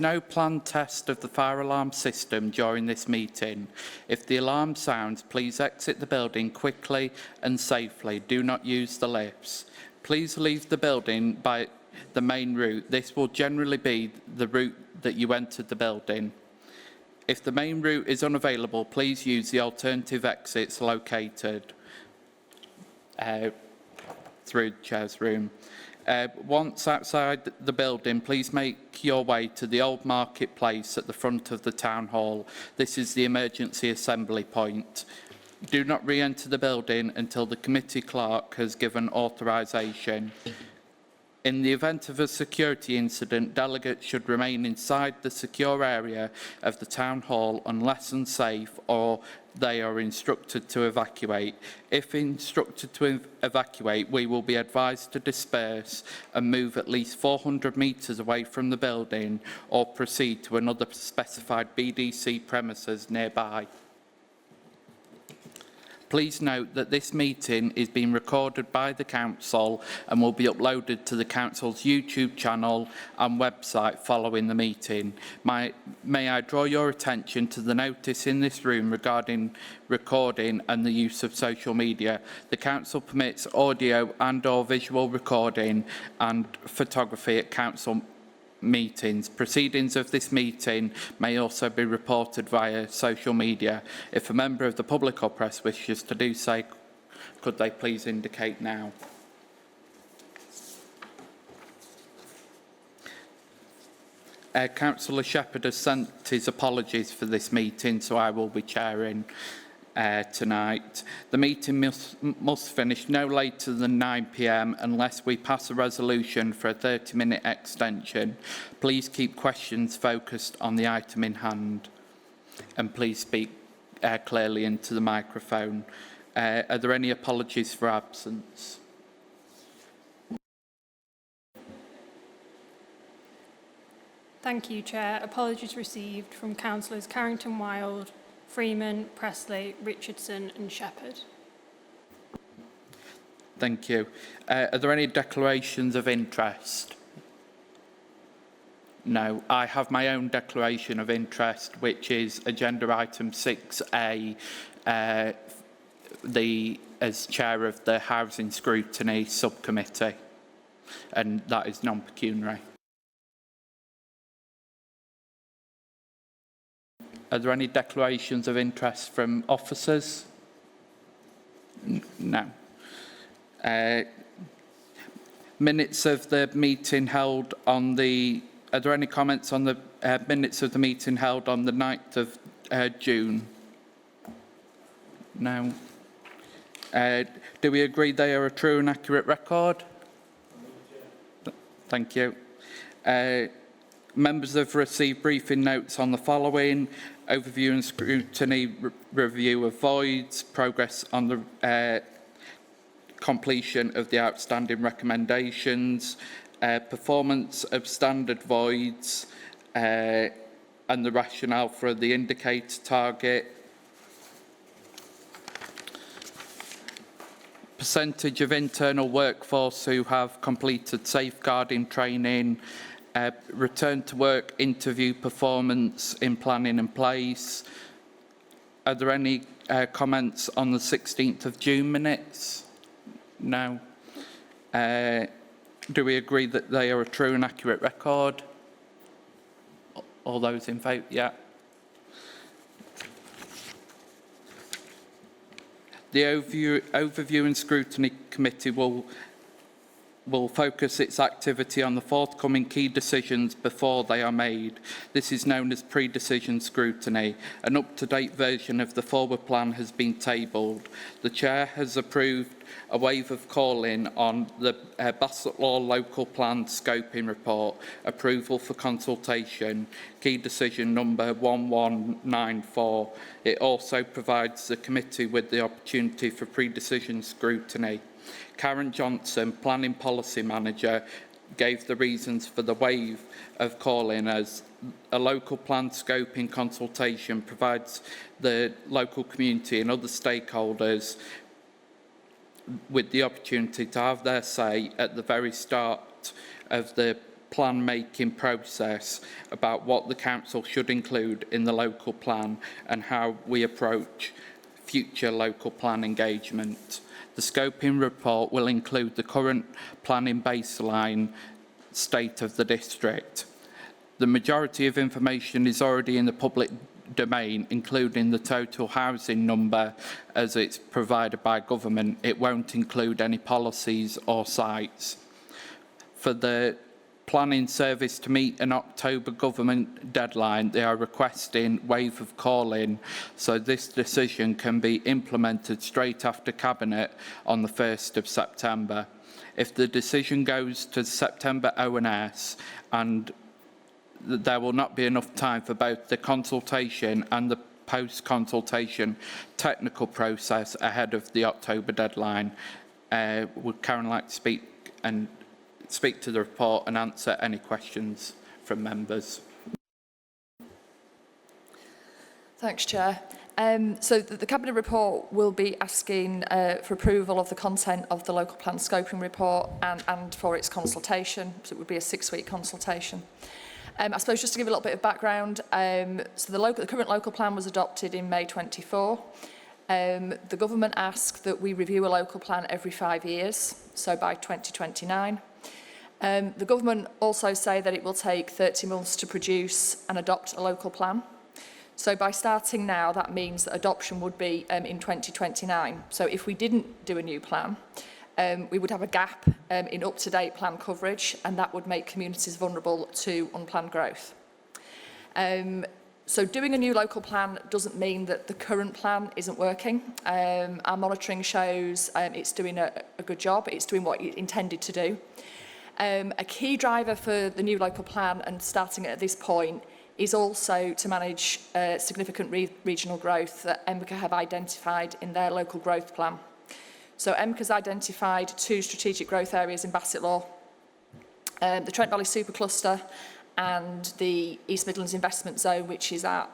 No planned test of the fire alarm system during this meeting. If the alarm sounds, please exit the building quickly and safely. Do not use the lifts. Please leave the building by the main route. This will generally be the route that you entered the building. If the main route is unavailable, please use the alternative exits located through the chair's room. Once outside the building, please make your way to the old marketplace at the front of the town hall. This is the emergency assembly point. Do not re-enter the building until the committee clerk has given authorisation. In the event of a security incident, delegates should remain inside the secure area of the town hall unless unsafe or they are instructed to evacuate. If instructed to evacuate, we will be advised to disperse and move at least 400 metres away from the building or proceed to another specified BDC premises nearby. Please note that this meeting is being recorded by the Council and will be uploaded to the Council's YouTube channel and website following the meeting. May I draw your attention to the notice in this room regarding recording and the use of social media. The Council permits audio and/or visual recording and photography at Council meetings. Proceedings of this meeting may also be reported via social media. If a member of the public or press wishes to do so, could they please indicate now? Councillor Shepherd has sent his apologies for this meeting, so I will be chairing tonight. The meeting must finish no later than 9 p.m. unless we pass a resolution for a 30-minute extension. Please keep questions focused on the item in hand and please speak clearly into the microphone. Are there any apologies for absence? Thank you, Chair. Apologies received from Councillors Carrington Wild, Freeman, Pressley, Richardson and Shepherd. Thank you. Are there any declarations of interest? No. I have my own declaration of interest, which is agenda item 6A, as chair of the Housing Scrutiny Subcommittee, and that is non-pecuniary. Are there any declarations of interest from officers? No. Minutes of the meeting held on the... Are there any comments on the minutes of the meeting held on the 9th of June? No. Do we agree they are a true and accurate record? Thank you. Members have received briefing notes on the following: overview and scrutiny review of voids, progress on the completion of the outstanding recommendations, performance of standard voids, and the rationale for the indicator target, percentage of internal workforce who have completed safeguarding training, return to work interview performance in planning and place. Are there any comments on the 16th of June minutes? No. Do we agree that they are a true and accurate record? All those in favour? Yeah. The Overview and Scrutiny Committee will focus its activity on the forthcoming key decisions before they are made. This is known as pre-decision scrutiny. An up-to-date version of the forward plan has been tabled. The Chair has approved a waiver of call-in on the Bassetlaw local plan scoping report, approval for consultation, key decision number 1194. It also provides the committee with the opportunity for pre-decision scrutiny. Karen Johnson, Planning Policy Manager, gave the reasons for the waive of call-in as a local plan scoping consultation provides the local community and other stakeholders with the opportunity to have their say at the very start of the plan making process about what the council should include in the local plan and how we approach future local plan engagement. The scoping report will include the current planning baseline state of the district. The majority of information is already in the public domain, including the total housing number as it's provided by government. It won't include any policies or sites. For the planning service to meet an October government deadline, they are requesting waive of calling, so this decision can be implemented straight after Cabinet on the 1st of September. If the decision goes to September O&S, and there will not be enough time for both the consultation and the post-consultation technical process ahead of the October deadline. Would Karen like to speak to the report and answer any questions from members? Thanks, Chair. So the Cabinet report will be asking for approval of the content of the local plan scoping report and for its consultation. So it would be a 6-week consultation. I suppose just to give a little bit of background, so the current local plan was adopted in May 24. The government asked that we review a local plan every 5 years, so by 2029. The government also say that it will take 30 months to produce and adopt a local plan. So by starting now, that means that adoption would be in 2029. So if we didn't do a new plan, we would have a gap in up-to-date plan coverage, and that would make communities vulnerable to unplanned growth. So doing a new local plan doesn't mean that the current plan isn't working. Our monitoring shows it's doing a good job, it's doing what it intended to do. A key driver for the new local plan, and starting at this point, is also to manage significant regional growth that MCA have identified in their local growth plan. So MCA's identified 2 strategic growth areas in Bassetlaw, the Trent Valley Supercluster and the East Midlands Investment Zone, which is at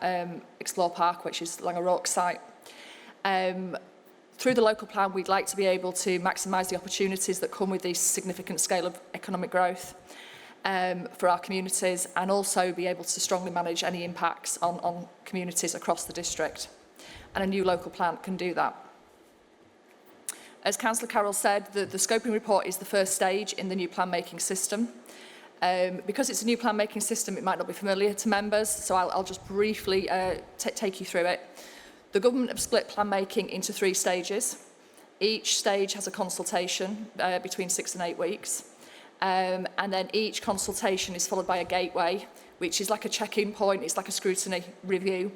Explore Park, which is Langer Rock site. Through the local plan, we'd like to be able to maximise the opportunities that come with this significant scale of economic growth for our communities, and also be able to strongly manage any impacts on communities across the district. And a new local plan can do that. As Councillor Carroll said, the scoping report is the first stage in the new plan-making system. Because it's a new plan-making system, it might not be familiar to members, so I'll just briefly take you through it. The government have split plan-making into 3 stages. Each stage has a consultation between 6 and 8 weeks. And then each consultation is followed by a gateway, which is like a check-in point, it's like a scrutiny review.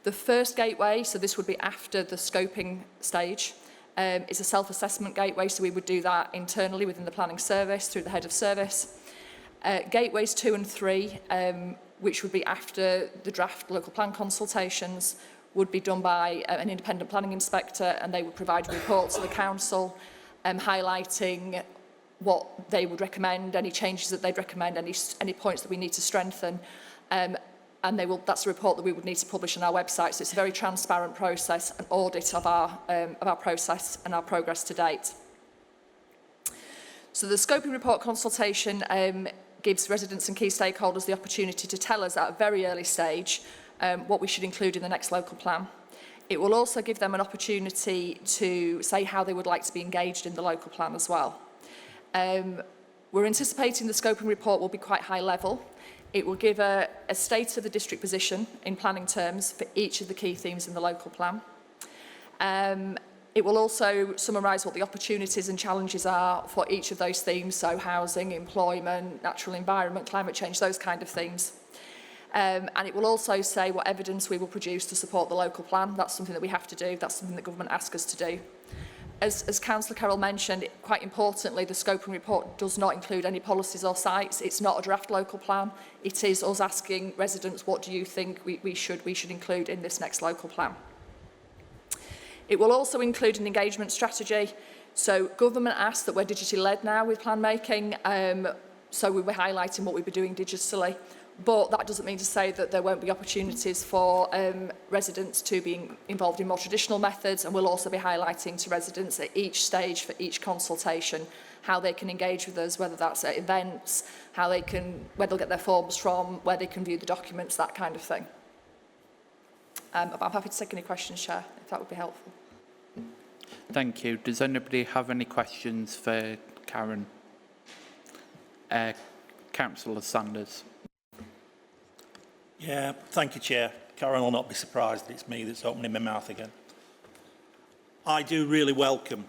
The first gateway, so this would be after the scoping stage, is a self-assessment gateway, so we would do that internally within the planning service through the head of service. Gateways 2 and 3, which would be after the draft local plan consultations, would be done by an independent planning inspector, and they would provide a report to the council highlighting what they would recommend, any changes that they'd recommend, any points that we need to strengthen. And that's a report that we would need to publish on our website. So it's a very transparent process, an audit of our process and our progress to date. So the scoping report consultation gives residents and key stakeholders the opportunity to tell us at a very early stage what we should include in the next local plan. It will also give them an opportunity to say how they would like to be engaged in the local plan as well. We're anticipating the scoping report will be quite high level. It will give a state of the district position in planning terms for each of the key themes in the local plan. It will also summarise what the opportunities and challenges are for each of those themes, so housing, employment, natural environment, climate change, those kind of themes. And it will also say what evidence we will produce to support the local plan. That's something that we have to do. That's something that government asks us to do. As Councillor Carroll mentioned, quite importantly, the scoping report does not include any policies or sites. It's not a draft local plan. It is us asking residents, what do you think we should include in this next local plan? It will also include an engagement strategy. So government asks that we're digitally led now with plan making. So we were highlighting what we'll be doing digitally. But that doesn't mean to say that there won't be opportunities for residents to be involved in more traditional methods, and we'll also be highlighting to residents at each stage for each consultation how they can engage with us, whether that's at events, where they'll get their forms from, where they can view the documents, that kind of thing. But I'm happy to take any questions, Chair, if that would be helpful. Thank you. Does anybody have any questions for Karen? Councillor Sanders. Yeah, thank you, Chair. Karen will not be surprised that it's me that's opening my mouth again. I do really welcome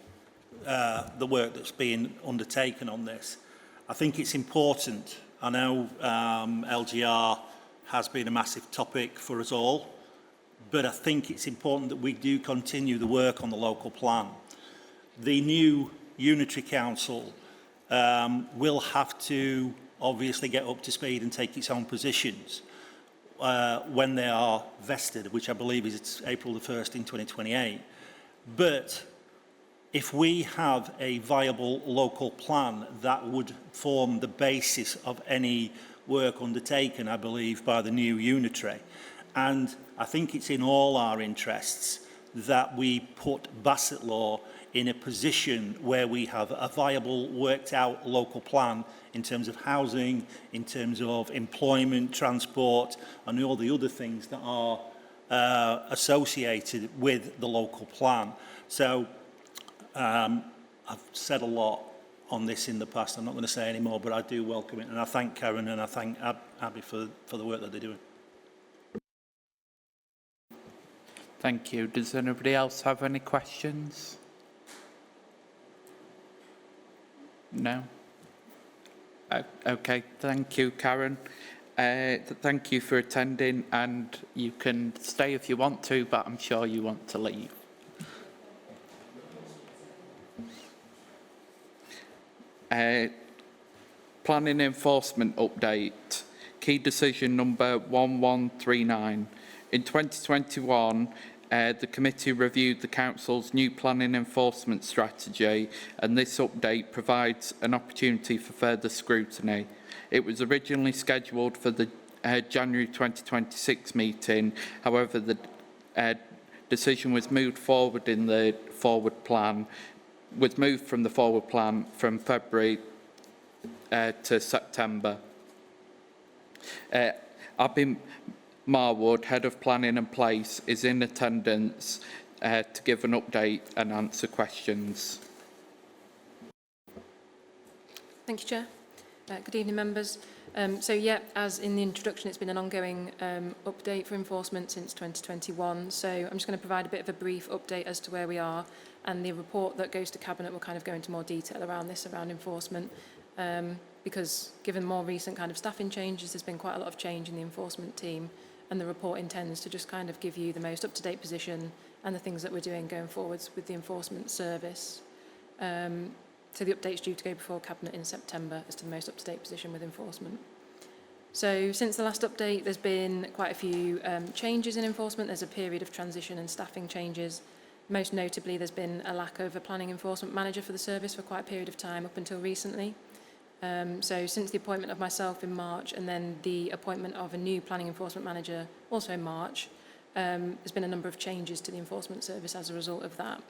the work that's being undertaken on this. I think it's important. I know LGR has been a massive topic for us all, but I think it's important that we do continue the work on the local plan. The new Unitary Council will have to obviously get up to speed and take its own positions when they are vested, which I believe is April the 1st in 2028. But if we have a viable local plan, that would form the basis of any work undertaken, I believe, by the new Unitary. And I think it's in all our interests that we put Bassetlaw in a position where we have a viable, worked out local plan in terms of housing, in terms of employment, transport, and all the other things that are associated with the local plan. So I've said a lot on this in the past. I'm not going to say any more, but I do welcome it. And I thank Karen and I thank Abby for the work that they're doing. Thank you. Does anybody else have any questions? No? Okay, thank you, Karen. Thank you for attending, and you can stay if you want to, but I'm sure you want to leave. Planning enforcement update. Key decision number 1139. In 2021, the committee reviewed the council's new planning enforcement strategy, and this update provides an opportunity for further scrutiny. It was originally scheduled for the January 2026 meeting. However, the decision was moved forward in the forward plan, from the forward plan from February to September. Abby Marwood, Head of Planning and Place, is in attendance to give an update and answer questions. Thank you, Chair. Good evening, members. As in the introduction, it's been an ongoing update for enforcement since 2021. So I'm just going to provide a bit of a brief update as to where we are, and the report that goes to Cabinet will kind of go into more detail around this, around enforcement, because given more recent kind of staffing changes, there's been quite a lot of change in the enforcement team, and the report intends to just kind of give you the most up-to-date position and the things that we're doing going forwards with the enforcement service. So the update's due to go before Cabinet in September as to the most up-to-date position with enforcement. So since the last update, there's been quite a few changes in enforcement. There's a period of transition and staffing changes. Most notably, there's been a lack of a planning enforcement manager for the service for quite a period of time up until recently. So since the appointment of myself in March and then the appointment of a new planning enforcement manager also in March, there's been a number of changes to the enforcement service as a result of that.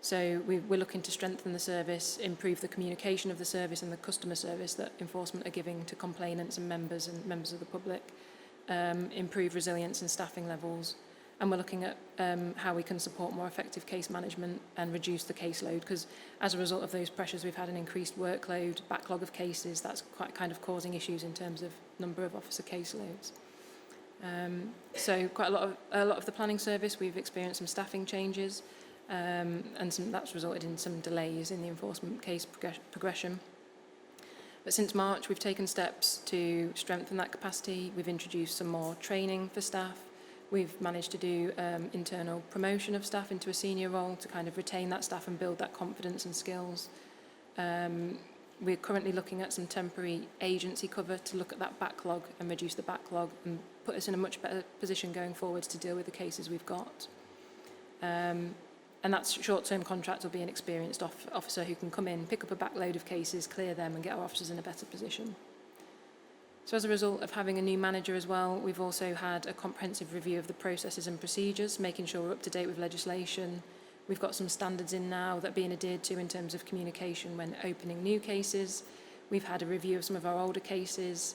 So we're looking to strengthen the service, improve the communication of the service and the customer service that enforcement are giving to complainants and members of the public, improve resilience and staffing levels. And we're looking at how we can support more effective case management and reduce the caseload, because as a result of those pressures, we've had an increased workload, backlog of cases. That's quite kind of causing issues in terms of number of officer caseloads. So quite a lot of the planning service, we've experienced some staffing changes, and that's resulted in some delays in the enforcement case progression. But since March, we've taken steps to strengthen that capacity. We've introduced some more training for staff. We've managed to do internal promotion of staff into a senior role to kind of retain that staff and build that confidence and skills. We're currently looking at some temporary agency cover to look at that backlog and reduce the backlog and put us in a much better position going forward to deal with the cases we've got. And that short-term contract will be an experienced officer who can come in, pick up a backload of cases, clear them and get our officers in a better position. So as a result of having a new manager as well, we've also had a comprehensive review of the processes and procedures, making sure we're up to date with legislation. We've got some standards in now that are being adhered to in terms of communication when opening new cases. We've had a review of some of our older cases.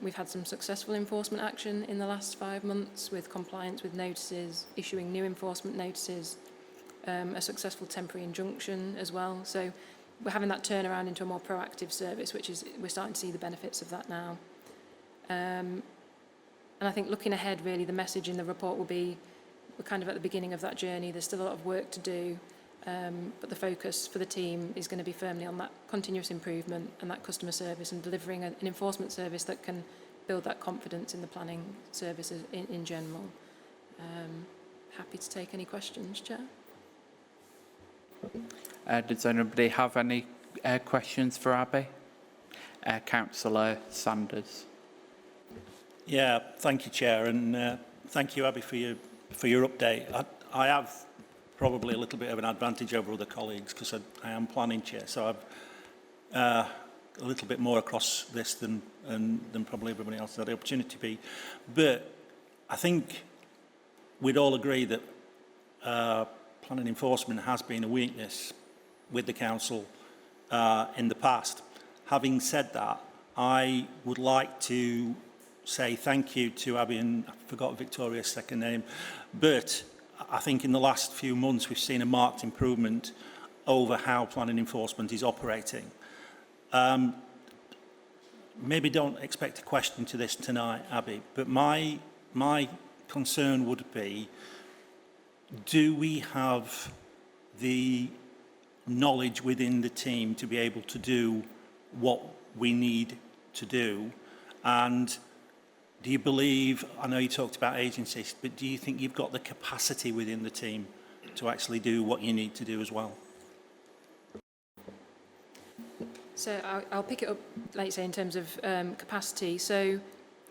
We've had some successful enforcement action in the last 5 months with compliance with notices, issuing new enforcement notices, a successful temporary injunction as well. So we're having that turnaround into a more proactive service, which is, we're starting to see the benefits of that now. And I think looking ahead, really, the message in the report will be, we're kind of at the beginning of that journey. There's still a lot of work to do, but the focus for the team is going to be firmly on that continuous improvement and that customer service and delivering an enforcement service that can build that confidence in the planning services in general. Happy to take any questions, Chair. Does anybody have any questions for Abby? Councillor Sanders. Yeah, thank you, Chair, and thank you, Abby, for your update. I have probably a little bit of an advantage over other colleagues because I am planning chair, so I've a little bit more across this than probably everybody else had the opportunity to be. But I think we'd all agree that planning enforcement has been a weakness with the council in the past. Having said that, I would like to say thank you to Abby, and I forgot Victoria's second name, but I think in the last few months we've seen a marked improvement over how planning enforcement is operating. Maybe don't expect a question to this tonight, Abby, but my concern would be, do we have the knowledge within the team to be able to do what we need to do? And do you believe, I know you talked about agencies, but do you think you've got the capacity within the team to actually do what you need to do as well? So I'll pick it up, like you say, in terms of capacity. So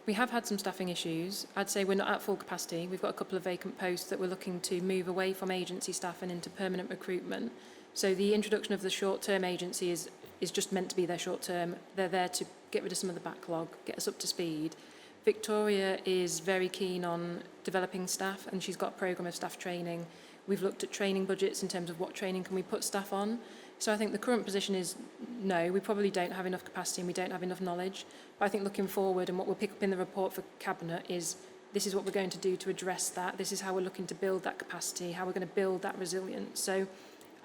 we have had some staffing issues. I'd say we're not at full capacity. We've got a couple of vacant posts that we're looking to move away from agency staff and into permanent recruitment. So the introduction of the short-term agency is just meant to be their short-term. They're there to get rid of some of the backlog, get us up to speed. Victoria is very keen on developing staff, and she's got a programme of staff training. We've looked at training budgets in terms of what training can we put staff on. So I think the current position is no, we probably don't have enough capacity and we don't have enough knowledge. But I think looking forward, and what we'll pick up in the report for Cabinet is, this is what we're going to do to address that. This is how we're looking to build that capacity, how we're going to build that resilience. So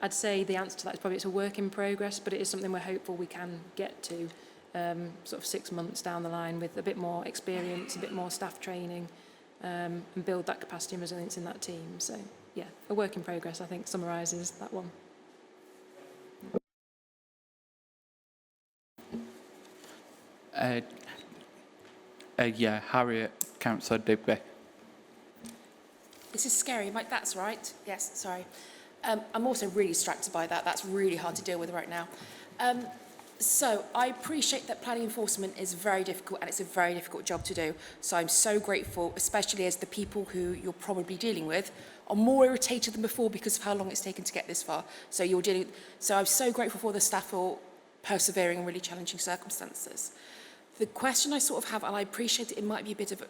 I'd say the answer to that is probably it's a work in progress, but it is something we're hopeful we can get to sort of 6 months down the line with a bit more experience, a bit more staff training, and build that capacity and resilience in that team. So yeah, a work in progress, I think, summarises that one. Yeah, Harriet, Councillor Digby. This is scary, Mike, that's right. Yes, sorry. I'm also really distracted by that. That's really hard to deal with right now. So I appreciate that planning enforcement is very difficult and it's a very difficult job to do. So I'm so grateful, especially as the people who you're probably dealing with are more irritated than before because of how long it's taken to get this far. So I'm so grateful for the staff for persevering in really challenging circumstances. The question I sort of have, and I appreciate that it might be a bit of a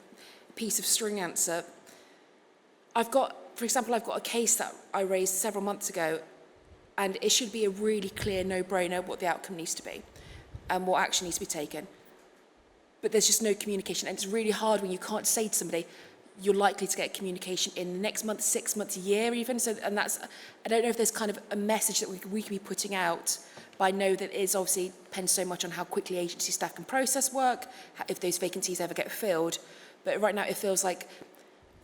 piece of string answer. For example, I've got a case that I raised several months ago, and it should be a really clear no-brainer what the outcome needs to be and what action needs to be taken. But there's just no communication, and it's really hard when you can't say to somebody, you're likely to get communication in the next month, 6 months, a year even. So, and that's, I don't know if there's kind of a message that we could be putting out, but I know that it obviously depends so much on how quickly agency staff can process work, if those vacancies ever get filled. But right now it feels like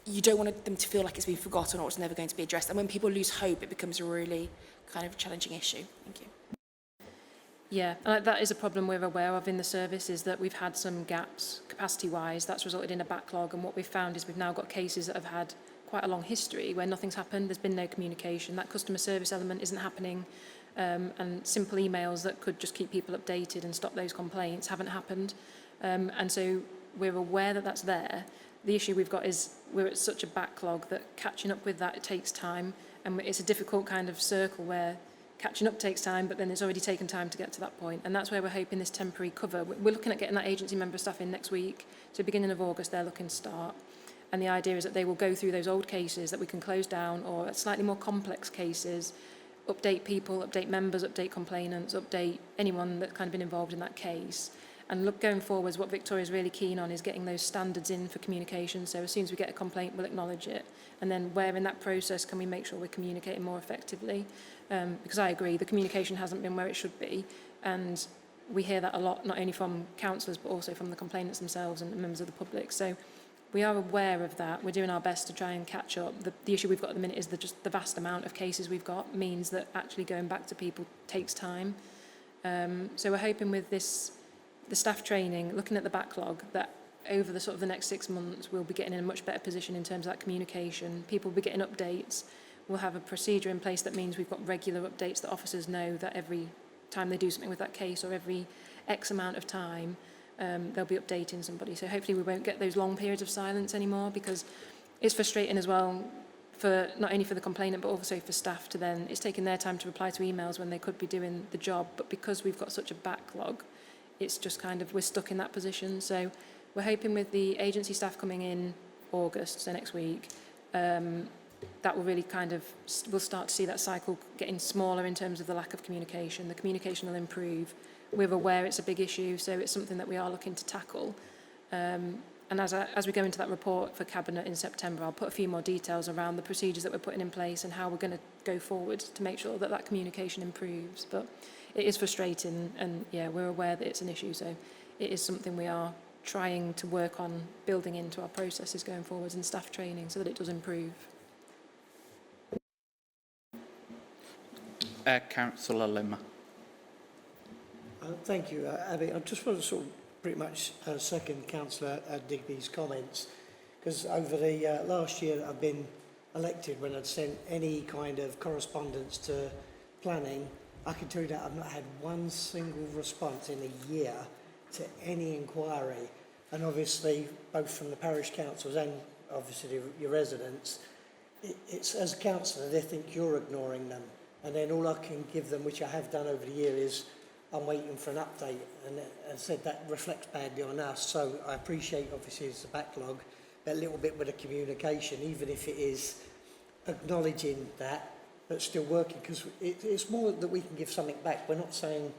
you don't want them to feel like it's been forgotten or it's never going to be addressed. And when people lose hope, it becomes a really kind of challenging issue. Thank you. Yeah, that is a problem we're aware of in the service, is that we've had some gaps capacity-wise. That's resulted in a backlog, and what we've found is we've now got cases that have had quite a long history where nothing's happened, there's been no communication, that customer service element isn't happening, and simple emails that could just keep people updated and stop those complaints haven't happened. And so we're aware that that's there. The issue we've got is we're at such a backlog that catching up with that, it takes time, and it's a difficult kind of circle where catching up takes time, but then it's already taken time to get to that point. And that's where we're hoping this temporary cover. We're looking at getting that agency member staff in next week. So beginning of August, they're looking to start. And the idea is that they will go through those old cases that we can close down, or slightly more complex cases, update people, update members, update complainants, update anyone that's kind of been involved in that case. And look, going forwards, what Victoria's really keen on is getting those standards in for communication. So as soon as we get a complaint, we'll acknowledge it. And then where in that process can we make sure we're communicating more effectively? Because I agree, the communication hasn't been where it should be. And we hear that a lot, not only from councillors, but also from the complainants themselves and members of the public. So we are aware of that. We're doing our best to try and catch up. The issue we've got at the minute is that just the vast amount of cases we've got means that actually going back to people takes time. So we're hoping with this, the staff training, looking at the backlog, that over the sort of the next 6 months, we'll be getting in a much better position in terms of that communication. People will be getting updates. We'll have a procedure in place that means we've got regular updates that officers know that every time they do something with that case or every X amount of time, they'll be updating somebody. So hopefully we won't get those long periods of silence anymore, because it's frustrating as well for not only for the complainant but also for staff to then, it's taking their time to reply to emails when they could be doing the job, but because we've got such a backlog, it's just kind of, we're stuck in that position. So we're hoping with the agency staff coming in August, so next week, that will really kind of, we'll start to see that cycle getting smaller in terms of the lack of communication. The communication will improve. We're aware it's a big issue, so it's something that we are looking to tackle. And as we go into that report for Cabinet in September, I'll put a few more details around the procedures that we're putting in place and how we're going to go forward to make sure that that communication improves. But it is frustrating, and yeah, we're aware that it's an issue, so it is something we are trying to work on building into our processes going forwards and staff training so that it does improve. Councillor Limmer. Thank you, Abby. I just want to sort of pretty much second Councillor Digby's comments, because over the last year I've been elected, when I'd sent any kind of correspondence to planning, I can tell you that I've not had one single response in a year to any inquiry. And obviously, both from the parish councils and obviously your residents, it's as a councillor, they think you're ignoring them. And then all I can give them, which I have done over the year, is I'm waiting for an update. And as I said, that reflects badly on us. So I appreciate, obviously, it's a backlog, but a little bit with the communication, even if it is acknowledging that, but still working, because it's more that we can give something back. We're not saying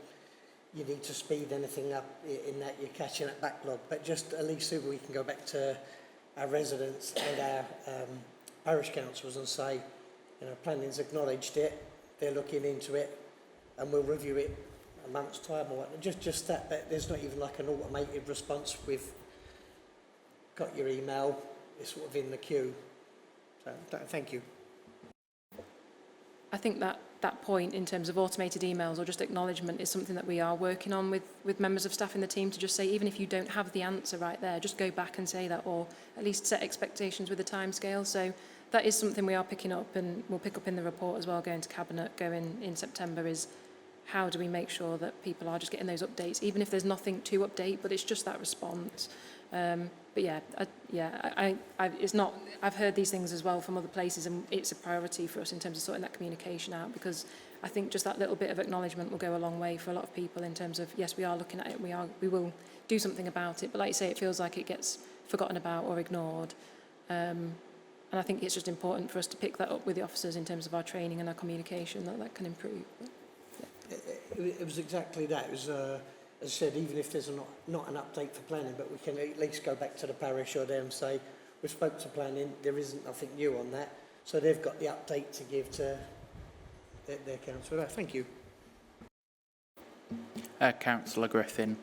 you need to speed anything up in that you're catching that backlog, but just at least so we can go back to our residents and our parish councils and say, you know, planning's acknowledged it, they're looking into it, and we'll review it a month's time or whatnot. Just that, but there's not even like an automated response. We've got your email, it's sort of in the queue. So thank you. I think that point in terms of automated emails or just acknowledgement is something that we are working on with members of staff in the team, to just say, even if you don't have the answer right there, just go back and say that, or at least set expectations with a timescale. So that is something we are picking up, and we'll pick up in the report as well, going to Cabinet, going in September, is how do we make sure that people are just getting those updates, even if there's nothing to update, but it's just that response. But yeah, it's not, I've heard these things as well from other places, and it's a priority for us in terms of sorting that communication out, because I think just that little bit of acknowledgement will go a long way for a lot of people in terms of, yes, we are looking at it, we will do something about it, but like you say, it feels like it gets forgotten about or ignored. And I think it's just important for us to pick that up with the officers in terms of our training and our communication, that can improve. It was exactly that. It was, as I said, even if there's not an update for planning, but we can at least go back to the parish or them and say, we spoke to planning, there isn't nothing new on that. So they've got the update to give to their council. Thank you. Councillor Griffin.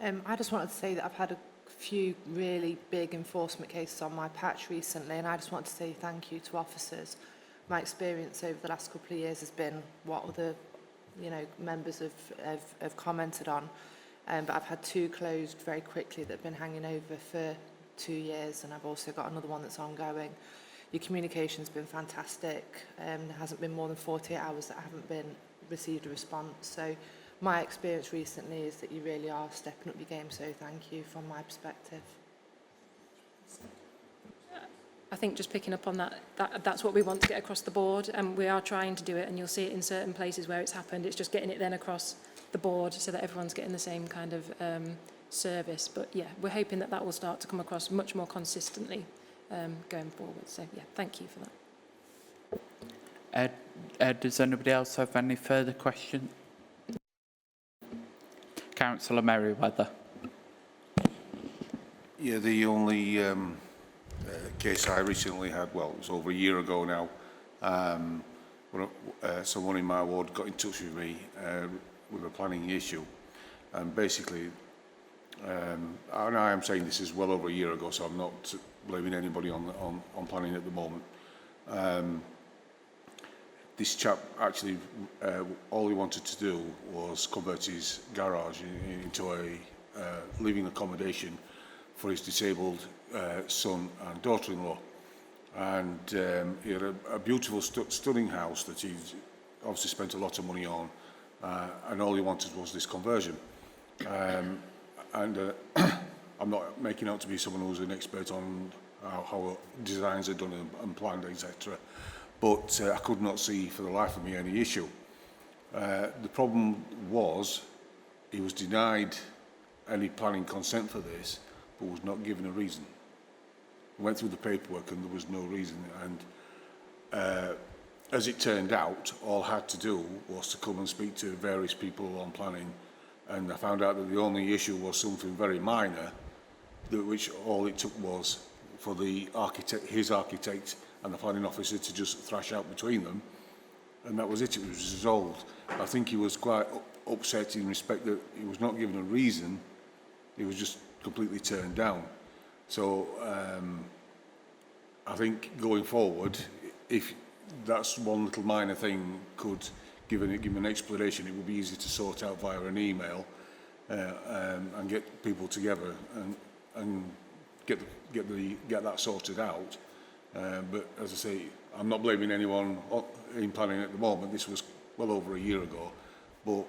I just wanted to say that I've had a few really big enforcement cases on my patch recently, and I just want to say thank you to officers. My experience over the last couple of years has been what other, members have commented on, but I've had 2 closed very quickly that have been hanging over for 2 years, and I've also got another one that's ongoing. Your communication's been fantastic. There hasn't been more than 48 hours that I haven't received a response. So my experience recently is that you really are stepping up your game, so thank you from my perspective. I think just picking up on that's what we want to get across the board, and we are trying to do it, and you'll see it in certain places where it's happened. It's just getting it then across the board so that everyone's getting the same kind of service. But yeah, we're hoping that that will start to come across much more consistently going forward. So yeah, thank you for that. Does anybody else have any further questions? Councillor Merriweather. Yeah, the only case I recently had, well, it was over a year ago now, someone in my ward got in touch with me with a planning issue, and basically, and I am saying this is well over a year ago, so I'm not blaming anybody on planning at the moment. This chap actually, all he wanted to do was convert his garage into a living accommodation for his disabled son and daughter-in-law. And he had a beautiful, stunning house that he's obviously spent a lot of money on, and all he wanted was this conversion. I'm not making out to be someone who's an expert on how designs are done and planned, etc. But I could not see for the life of me any issue. The problem was he was denied any planning consent for this, but was not given a reason. I went through the paperwork and there was no reason. And as it turned out, all I had to do was to come and speak to various people on planning, and I found out that the only issue was something very minor, which all it took was for the architect, his architect and the planning officer to just thrash out between them, and that was it. It was resolved. I think he was quite upset in respect that he was not given a reason. He was just completely turned down. So I think going forward, if that's one little minor thing could give him an explanation, it would be easy to sort out via an email and get people together and get that sorted out. But as I say, I'm not blaming anyone in planning at the moment. This was well over a year ago, but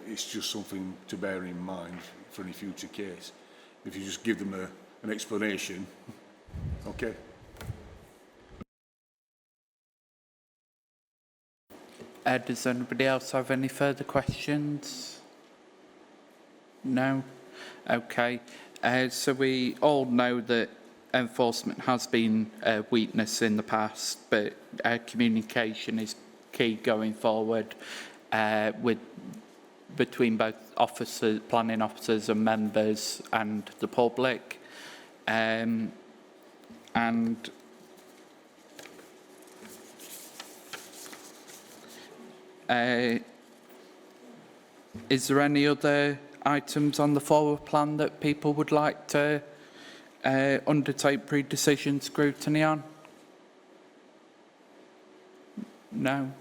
it's just something to bear in mind for any future case. If you just give them an explanation, okay. Does anybody else have any further questions? No? Okay. So we all know that enforcement has been a weakness in the past, but communication is key going forward between both officers, planning officers and members and the public. Is there any other items on the forward plan that people would like to undertake pre-decision scrutiny on? No?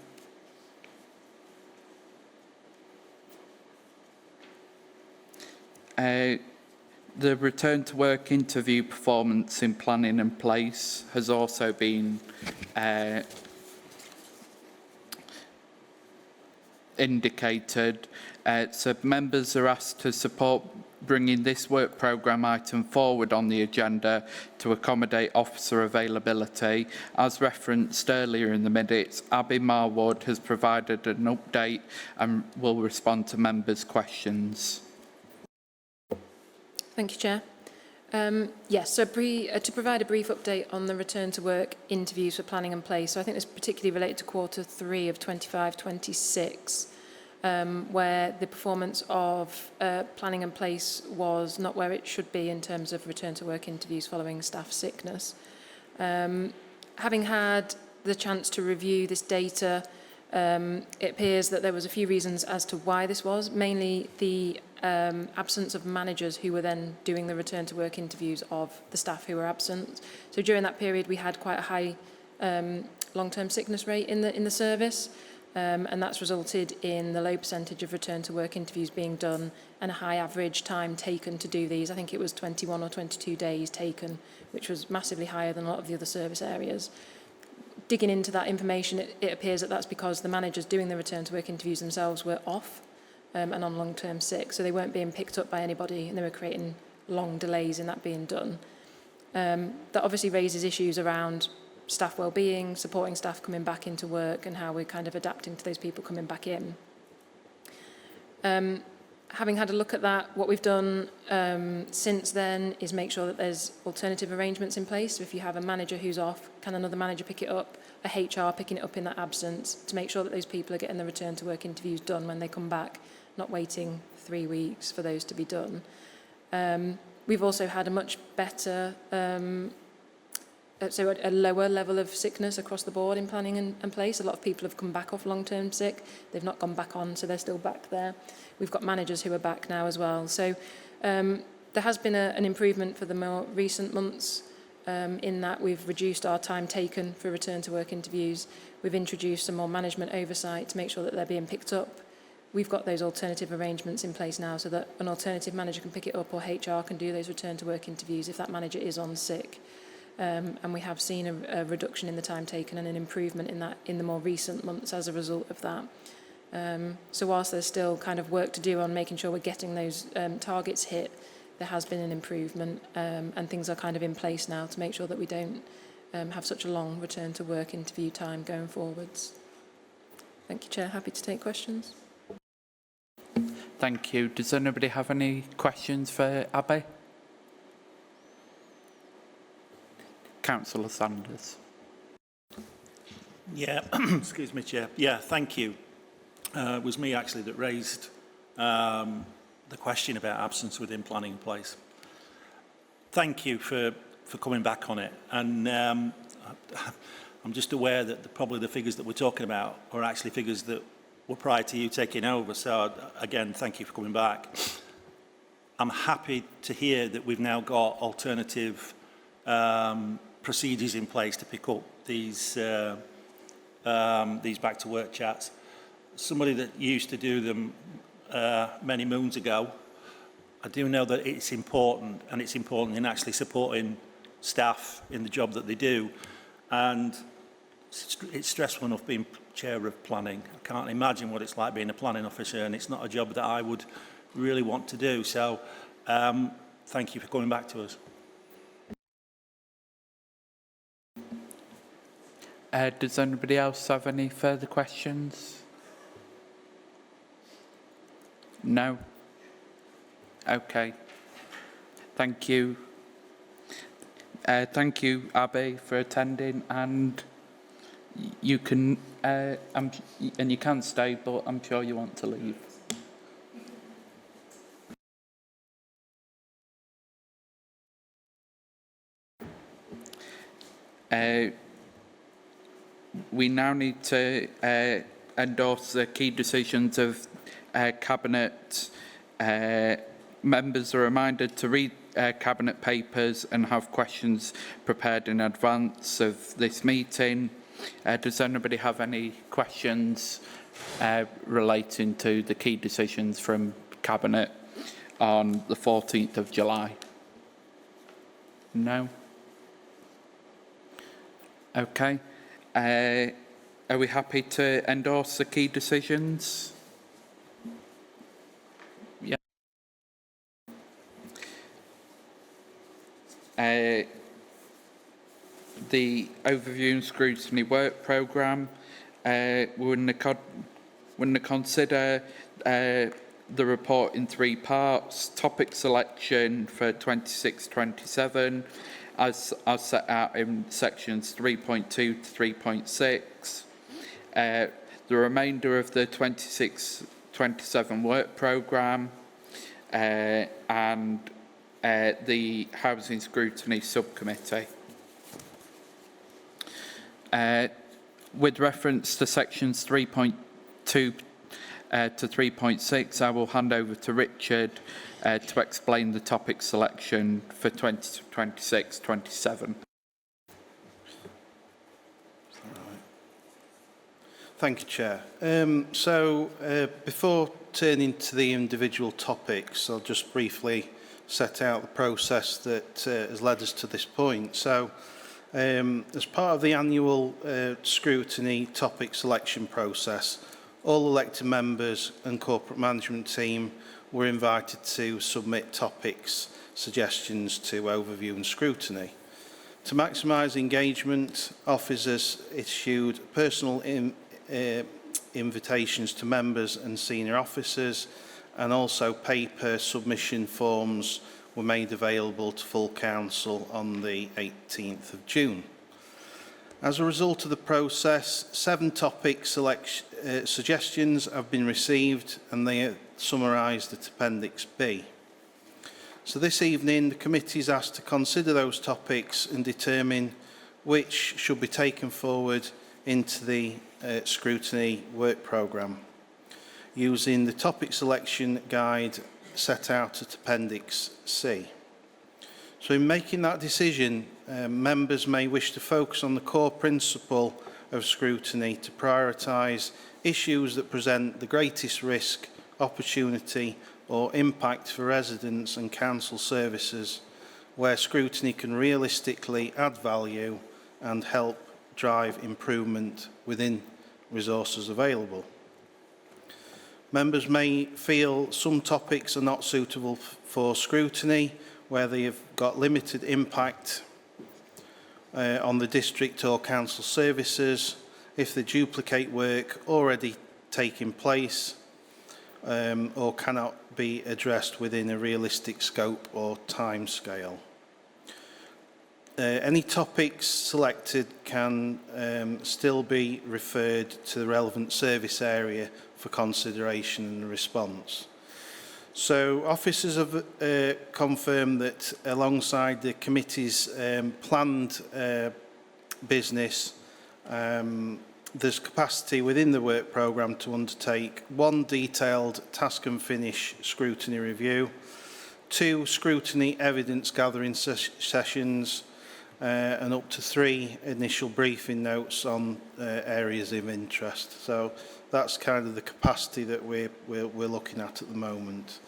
The return to work interview performance in planning and place has also been indicated. So members are asked to support bringing this work programme item forward on the agenda to accommodate officer availability. As referenced earlier in the minutes, Abby Marwood has provided an update and will respond to members' questions. Thank you, Chair. Yes, so to provide a brief update on the return to work interviews for planning and place. So I think this particularly related to Q3 of 25-26, where the performance of planning and place was not where it should be in terms of return to work interviews following staff sickness. Having had the chance to review this data, it appears that there was a few reasons as to why this was, mainly the absence of managers who were then doing the return to work interviews of the staff who were absent. So during that period we had quite a high long-term sickness rate in the service, and that's resulted in the low percentage of return to work interviews being done and a high average time taken to do these. I think it was 21 or 22 days taken, which was massively higher than a lot of the other service areas. Digging into that information, it appears that that's because the managers doing the return to work interviews themselves were off and on long-term sick, so they weren't being picked up by anybody and they were creating long delays in that being done. That obviously raises issues around staff well-being, supporting staff coming back into work and how we're kind of adapting to those people coming back in. Having had a look at that, what we've done since then is make sure that there's alternative arrangements in place. So if you have a manager who's off, can another manager pick it up? A HR picking it up in that absence to make sure that those people are getting the return to work interviews done when they come back, not waiting 3 weeks for those to be done. We've also had a much better, so a lower level of sickness across the board in planning and place. A lot of people have come back off long-term sick. They've not gone back on, so they're still back there. We've got managers who are back now as well. So there has been an improvement for the more recent months in that we've reduced our time taken for return to work interviews. We've introduced some more management oversight to make sure that they're being picked up. We've got those alternative arrangements in place now so that an alternative manager can pick it up or HR can do those return to work interviews if that manager is on sick. And we have seen a reduction in the time taken and an improvement in that in the more recent months as a result of that. So whilst there's still kind of work to do on making sure we're getting those targets hit, there has been an improvement and things are kind of in place now to make sure that we don't have such a long return to work interview time going forwards. Thank you, Chair. Happy to take questions. Thank you. Does anybody have any questions for Abby? Councillor Sanders. Yeah, excuse me, Chair. Yeah, thank you. It was me actually that raised the question about absence within planning in place. Thank you for coming back on it. And I'm just aware that probably the figures that we're talking about are actually figures that were prior to you taking over. So again, thank you for coming back. I'm happy to hear that we've now got alternative procedures in place to pick up these back to work chats. Somebody that used to do them many moons ago, I do know that it's important, and it's important in actually supporting staff in the job that they do. And it's stressful enough being chair of planning. I can't imagine what it's like being a planning officer, and it's not a job that I would really want to do. So thank you for coming back to us. Does anybody else have any further questions? No? Okay. Thank you. Thank you, Abby, for attending, and you can and you can stay, but I'm sure you want to leave. We now need to endorse the key decisions of Cabinet. Members are reminded to read Cabinet papers and have questions prepared in advance of this meeting. Does anybody have any questions relating to the key decisions from Cabinet on the 14th of July? No? Okay. Are we happy to endorse the key decisions? Yeah. The Overview and Scrutiny work programme, we're going to consider the report in 3 parts. Topic selection for 26-27, as set out in sections 3.2 to 3.6. The remainder of the 26-27 work programme and the Housing Scrutiny Subcommittee. With reference to sections 3.2 to 3.6, I will hand over to Richard to explain the topic selection for 2026-27. Thank you, Chair. Before turning to the individual topics, I'll just briefly set out the process that has led us to this point. So, as part of the annual scrutiny topic selection process, all elected members and corporate management team were invited to submit topics suggestions to Overview and Scrutiny. To maximise engagement, officers issued personal invitations to members and senior officers and also paper submission forms were made available to full council on the 18th of June. As a result of the process, 7 topic suggestions have been received, and they are summarised at Appendix B. So this evening, the committee is asked to consider those topics and determine which should be taken forward into the scrutiny work programme, using the topic selection guide set out at Appendix C. So in making that decision, members may wish to focus on the core principle of scrutiny to prioritise issues that present the greatest risk, opportunity or impact for residents and council services, where scrutiny can realistically add value and help drive improvement within resources available. Members may feel some topics are not suitable for scrutiny, where they have got limited impact on the district or council services, if they duplicate work already taking place or cannot be addressed within a realistic scope or time scale. Any topics selected can still be referred to the relevant service area for consideration and response. So officers have confirmed that alongside the committee's planned business, there's capacity within the work programme to undertake 1 detailed task and finish scrutiny review, 2 scrutiny evidence gathering sessions, and up to 3 initial briefing notes on areas of interest. So that's kind of the capacity that we're looking at the moment.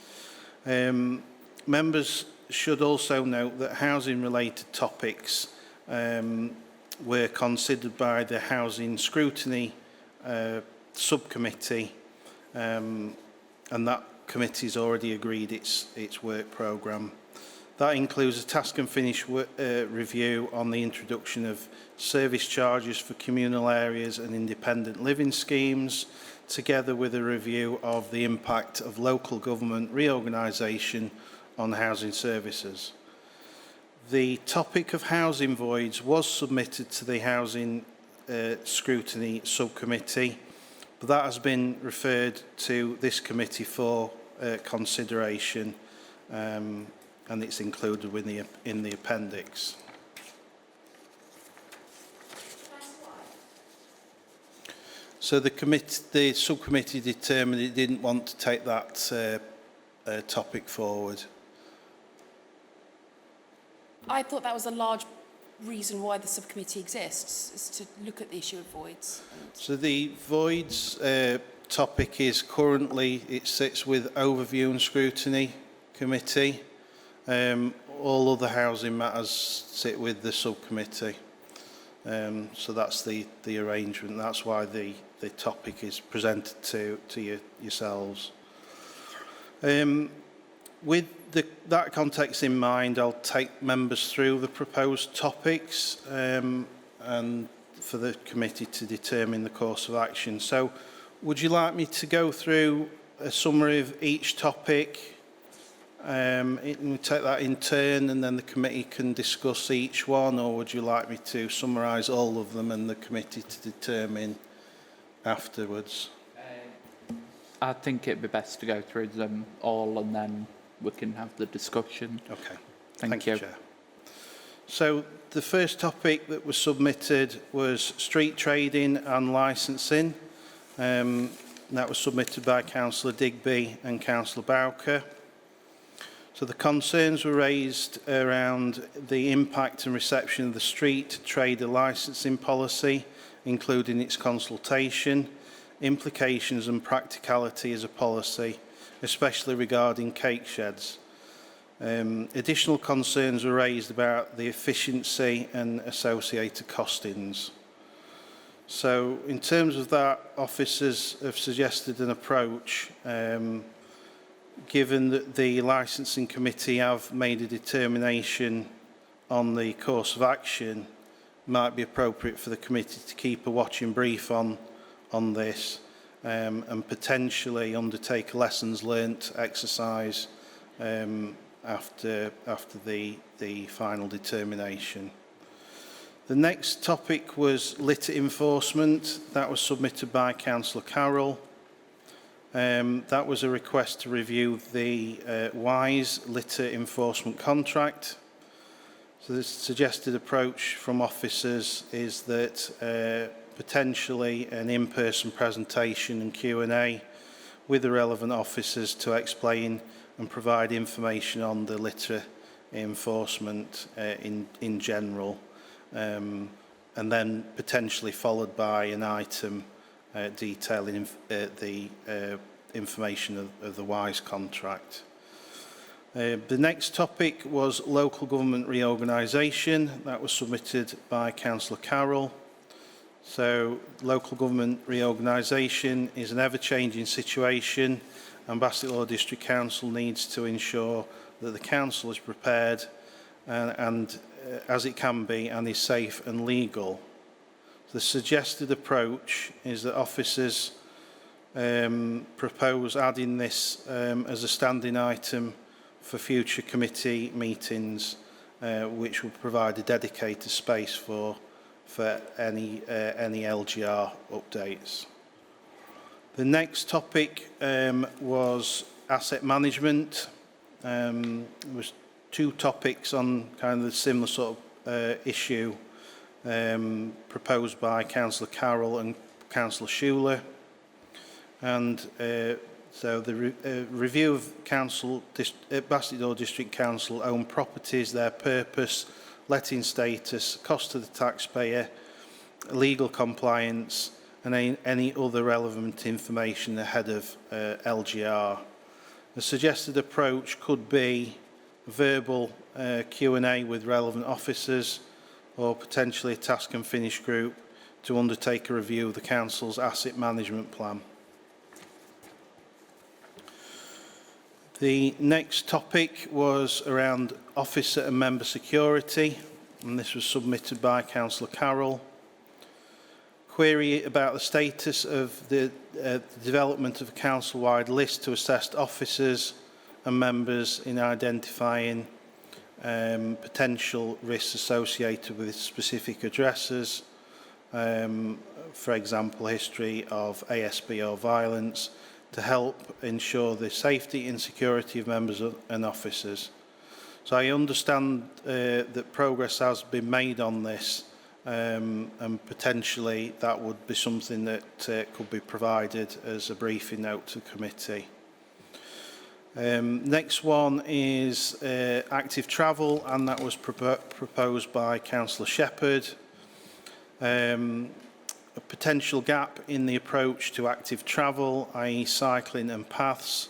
Members should also note that housing-related topics were considered by the Housing Scrutiny Subcommittee, and that committee has already agreed its work programme. That includes a task and finish review on the introduction of service charges for communal areas and independent living schemes, together with a review of the impact of local government reorganisation on housing services. The topic of housing voids was submitted to the Housing Scrutiny Subcommittee, but that has been referred to this committee for consideration, and it's included in the appendix. So the subcommittee determined it didn't want to take that topic forward. I thought that was a large reason why the subcommittee exists, is to look at the issue of voids. So the voids topic is currently, it sits with Overview and Scrutiny Committee. All other housing matters sit with the subcommittee. So that's the arrangement. That's why the topic is presented to yourselves. With that context in mind, I'll take members through the proposed topics and for the committee to determine the course of action. So would you like me to go through a summary of each topic? We take that in turn and then the committee can discuss each one, or would you like me to summarise all of them and the committee to determine afterwards? I think it'd be best to go through them all and then we can have the discussion. Okay. Thank you. Chair. So the first topic that was submitted was street trading and licensing. That was submitted by Councillor Digby and Councillor Bowker. So the concerns were raised around the impact and reception of the street trader licensing policy, including its consultation, implications and practicality as a policy, especially regarding cake sheds. Additional concerns were raised about the efficiency and associated costings. So in terms of that, officers have suggested an approach, given that the licensing committee have made a determination on the course of action, it might be appropriate for the committee to keep a watching brief on this and potentially undertake a lessons learnt exercise after the final determination. The next topic was litter enforcement. That was submitted by Councillor Carroll. That was a request to review the WISE litter enforcement contract. So the suggested approach from officers is that potentially an in-person presentation and Q&A with the relevant officers to explain and provide information on the litter enforcement in general, and then potentially followed by an item detailing the information of the WISE contract. The next topic was local government reorganisation. That was submitted by Councillor Carroll. So local government reorganisation is an ever-changing situation, and Bassetlaw District Council needs to ensure that the council is prepared and as it can be and is safe and legal. The suggested approach is that officers propose adding this as a standing item for future committee meetings, which will provide a dedicated space for any LGR updates. The next topic was asset management. There was two topics on kind of the similar sort of issue proposed by Councillor Carroll and Councillor Schuler. And so the review of Bassetlaw District Council owned properties, their purpose, letting status, cost to the taxpayer, legal compliance, and any other relevant information ahead of LGR. The suggested approach could be verbal Q&A with relevant officers, or potentially a task and finish group to undertake a review of the council's asset management plan. The next topic was around officer and member security, and this was submitted by Councillor Carroll. Query about the status of the development of a council-wide list to assess officers and members in identifying potential risks associated with specific addresses, for example, history of ASB or violence, to help ensure the safety and security of members and officers. So I understand that progress has been made on this, and potentially that would be something that could be provided as a briefing note to the committee. Next one is active travel, and that was proposed by Councillor Shepherd. A potential gap in the approach to active travel, i.e. cycling and paths.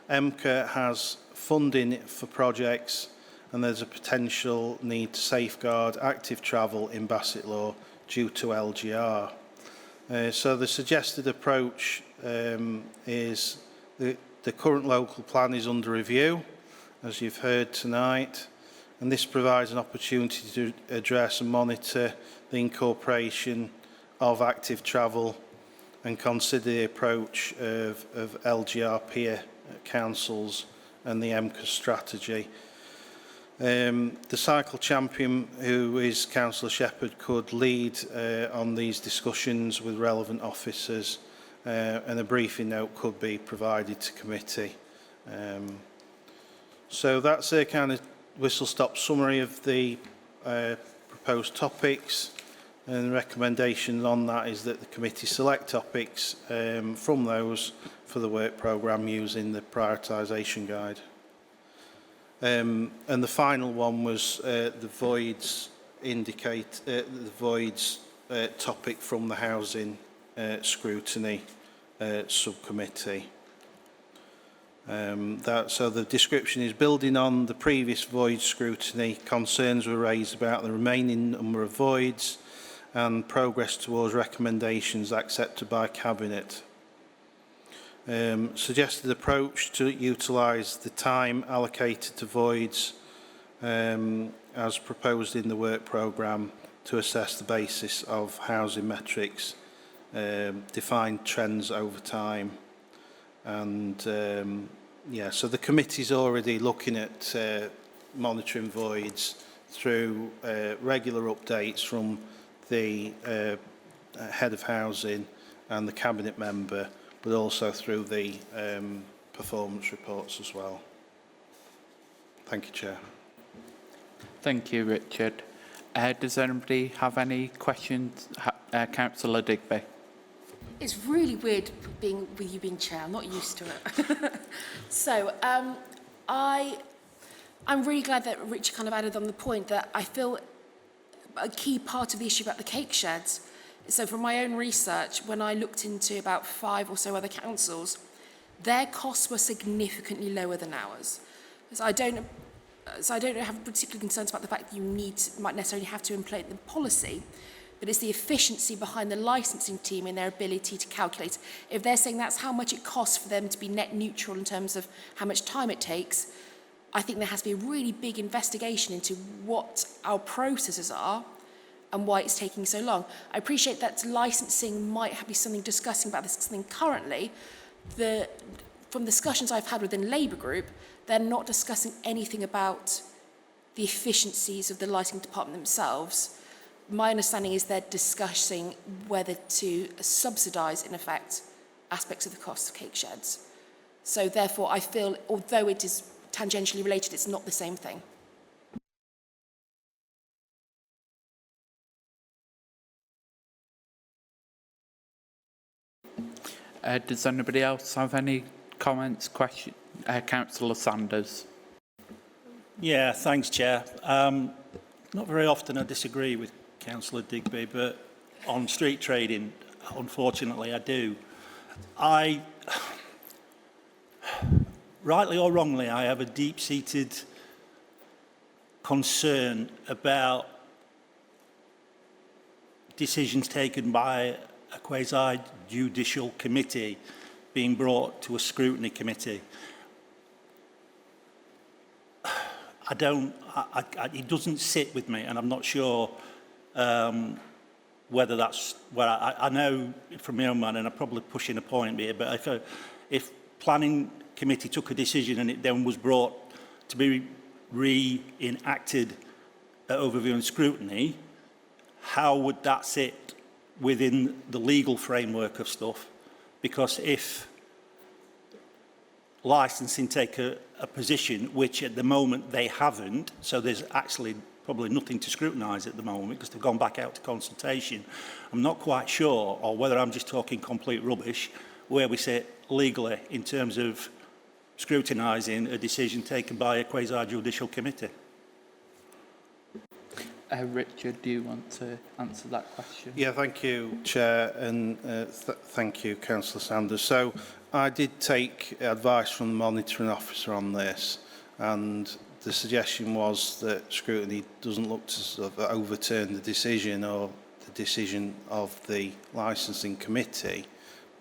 MCA has funding for projects, and there's a potential need to safeguard active travel in Bassetlaw due to LGR. So the suggested approach is the current local plan is under review, as you've heard tonight, and this provides an opportunity to address and monitor the incorporation of active travel and consider the approach of LGR peer councils and the MCA strategy. The cycle champion, who is Councillor Shepherd, could lead on these discussions with relevant officers, and a briefing note could be provided to committee. So that's a kind of whistle-stop summary of the proposed topics, and the recommendation on that is that the committee select topics from those for the work programme using the prioritisation guide. And the final one was the voids topic from the housing scrutiny subcommittee. So the description is building on the previous void scrutiny. Concerns were raised about the remaining number of voids and progress towards recommendations accepted by Cabinet. Suggested approach to utilise the time allocated to voids as proposed in the work programme to assess the basis of housing metrics defined trends over time. And yeah, so the committee's already looking at monitoring voids through regular updates from the head of housing and the cabinet member, but also through the performance reports as well. Thank you, Chair. Thank you, Richard. Does anybody have any questions? Councillor Digby. It's really weird with you being chair. I'm not used to it. So I'm really glad that Richard kind of added on the point that I feel a key part of the issue about the cake sheds. So from my own research, when I looked into about 5 or so other councils, their costs were significantly lower than ours. So I don't have particular concerns about the fact that you might necessarily have to implement the policy, but it's the efficiency behind the licensing team and their ability to calculate. If they're saying that's how much it costs for them to be net neutral in terms of how much time it takes, I think there has to be a really big investigation into what our processes are and why it's taking so long. I appreciate that licensing might be something discussing about this thing currently. From discussions I've had within Labour Group, they're not discussing anything about the efficiencies of the lighting department themselves. My understanding is they're discussing whether to subsidise, in effect, aspects of the cost of cake sheds. So therefore, I feel, although it is tangentially related, it's not the same thing. Does anybody else have any comments, questions? Councillor Sanders. Yeah, thanks, Chair. Not very often I disagree with Councillor Digby, but on street trading, unfortunately, I do. Rightly or wrongly, I have a deep-seated concern about decisions taken by a quasi-judicial committee being brought to a scrutiny committee. It doesn't sit with me, and I'm not sure whether that's where I know from my own mind, and I'm probably pushing a point here, but if planning committee took a decision and it then was brought to be re-enacted at overview and scrutiny, how would that sit within the legal framework of stuff? Because if licensing take a position which at the moment they haven't, so there's actually probably nothing to scrutinise at the moment because they've gone back out to consultation, I'm not quite sure, or whether I'm just talking complete rubbish, where we sit legally in terms of scrutinising a decision taken by a quasi-judicial committee. Richard, do you want to answer that question? Yeah, thank you, Chair, and thank you, Councillor Sanders. So I did take advice from the monitoring officer on this, and the suggestion was that scrutiny doesn't look to sort of overturn the decision or the decision of the licensing committee,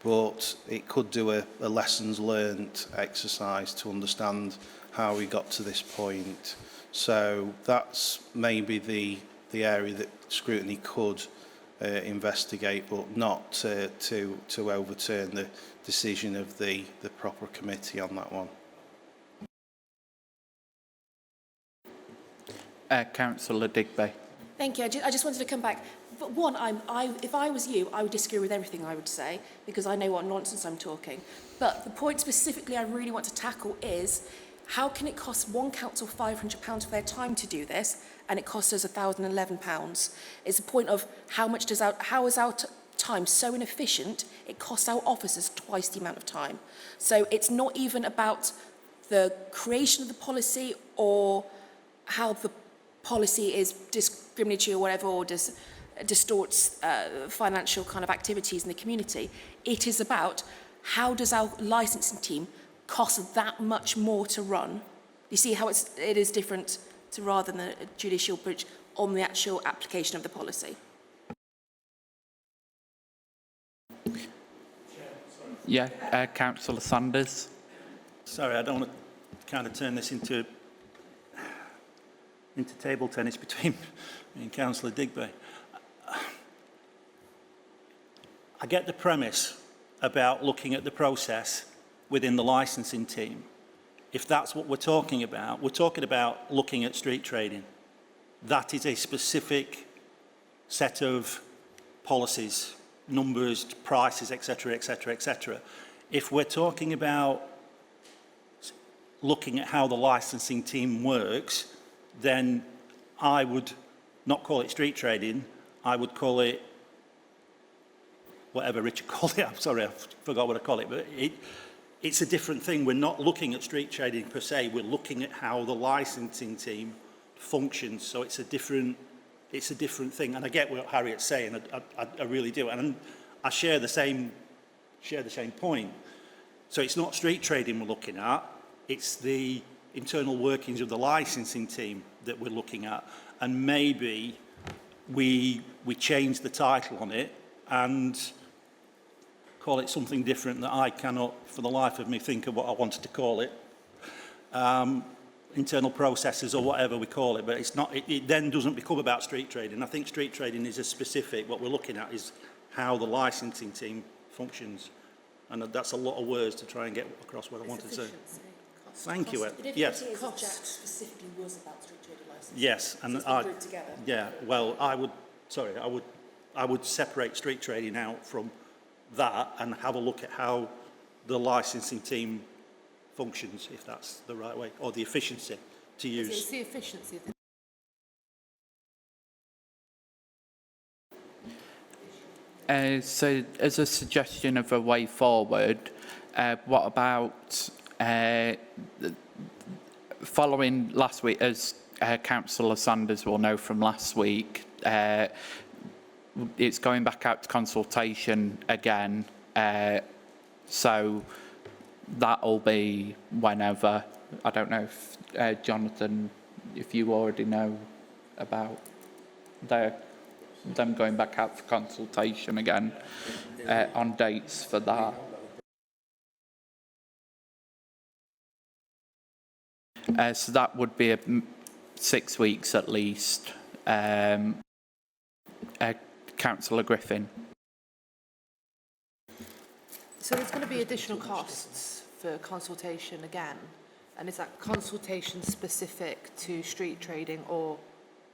but it could do a lessons learnt exercise to understand how we got to this point. So that's maybe the area that scrutiny could investigate, but not to overturn the decision of the proper committee on that one. Councillor Digby. Thank you. I just wanted to come back. But one, if I was you, I would disagree with everything I would say because I know what nonsense I'm talking. But the point specifically I really want to tackle is how can it cost one council £500 for their time to do this and it costs us £1,011? It's the point of how is our time so inefficient it costs our officers twice the amount of time. So it's not even about the creation of the policy or how the policy is discriminatory or whatever, or distorts financial kind of activities in the community. It is about how does our licensing team cost that much more to run? You see how it is different to rather than a judicial bridge on the actual application of the policy. Yeah, Councillor Sanders. Sorry, I don't want to kind of turn this into table tennis between me and Councillor Digby. I get the premise about looking at the process within the licensing team. If that's what we're talking about looking at street trading. That is a specific set of policies, numbers, prices, etc., etc., etc. If we're talking about looking at how the licensing team works, then I would not call it street trading, I would call it whatever Richard called it. I'm sorry, I forgot what I call it, but it's a different thing. We're not looking at street trading per se, we're looking at how the licensing team functions. So it's a different thing. And I get what Harriet's saying, I really do. And I share the same point. So it's not street trading we're looking at, it's the internal workings of the licensing team that we're looking at. And maybe we change the title on it and call it something different that I cannot, for the life of me, think of what I wanted to call it. Internal processes or whatever we call it, but it's not. It then doesn't become about street trading. I think street trading is a specific. What we're looking at is how the licensing team functions, and that's a lot of words to try and get across what I wanted to say. Thank you, Ed. Yes. The difficulty is Jack specifically was about street trading licensing. Yes, and so it's been grouped together. Yeah. Well, I would separate street trading out from that and have a look at how the licensing team functions, if that's the right way, or the efficiency to use. It's the efficiency of the So as a suggestion of a way forward, what about following last week, as Councillor Sanders will know from last week, it's going back out to consultation again, so that'll be whenever. I don't know if, Jonathan, if you already know about them going back out for consultation again on dates for that. So that would be 6 weeks at least. Councillor Griffin. So there's going to be additional costs for consultation again, and is that consultation specific to street trading or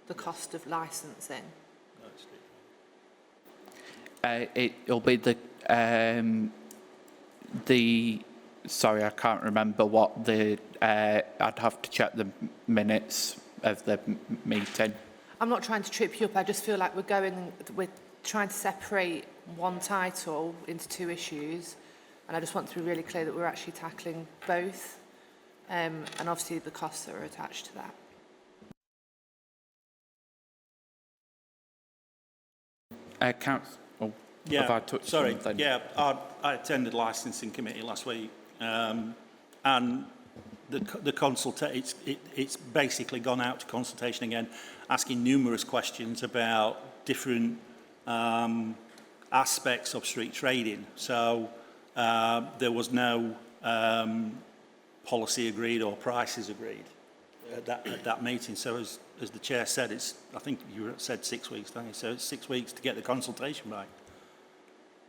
the cost of licensing? It'll be the sorry, I can't remember what I'd have to check the minutes of the meeting. I'm not trying to trip you up, I just feel like we're trying to separate one title into two issues, and I just want to be really clear that we're actually tackling both, and obviously the costs that are attached to that. Yeah, have I touched sorry. something? Yeah, I attended licensing committee last week, and it's basically gone out to consultation again, asking numerous questions about different aspects of street trading. So there was no policy agreed or prices agreed at that meeting. So as the chair said, I think you said 6 weeks, don't you? So it's 6 weeks to get the consultation right.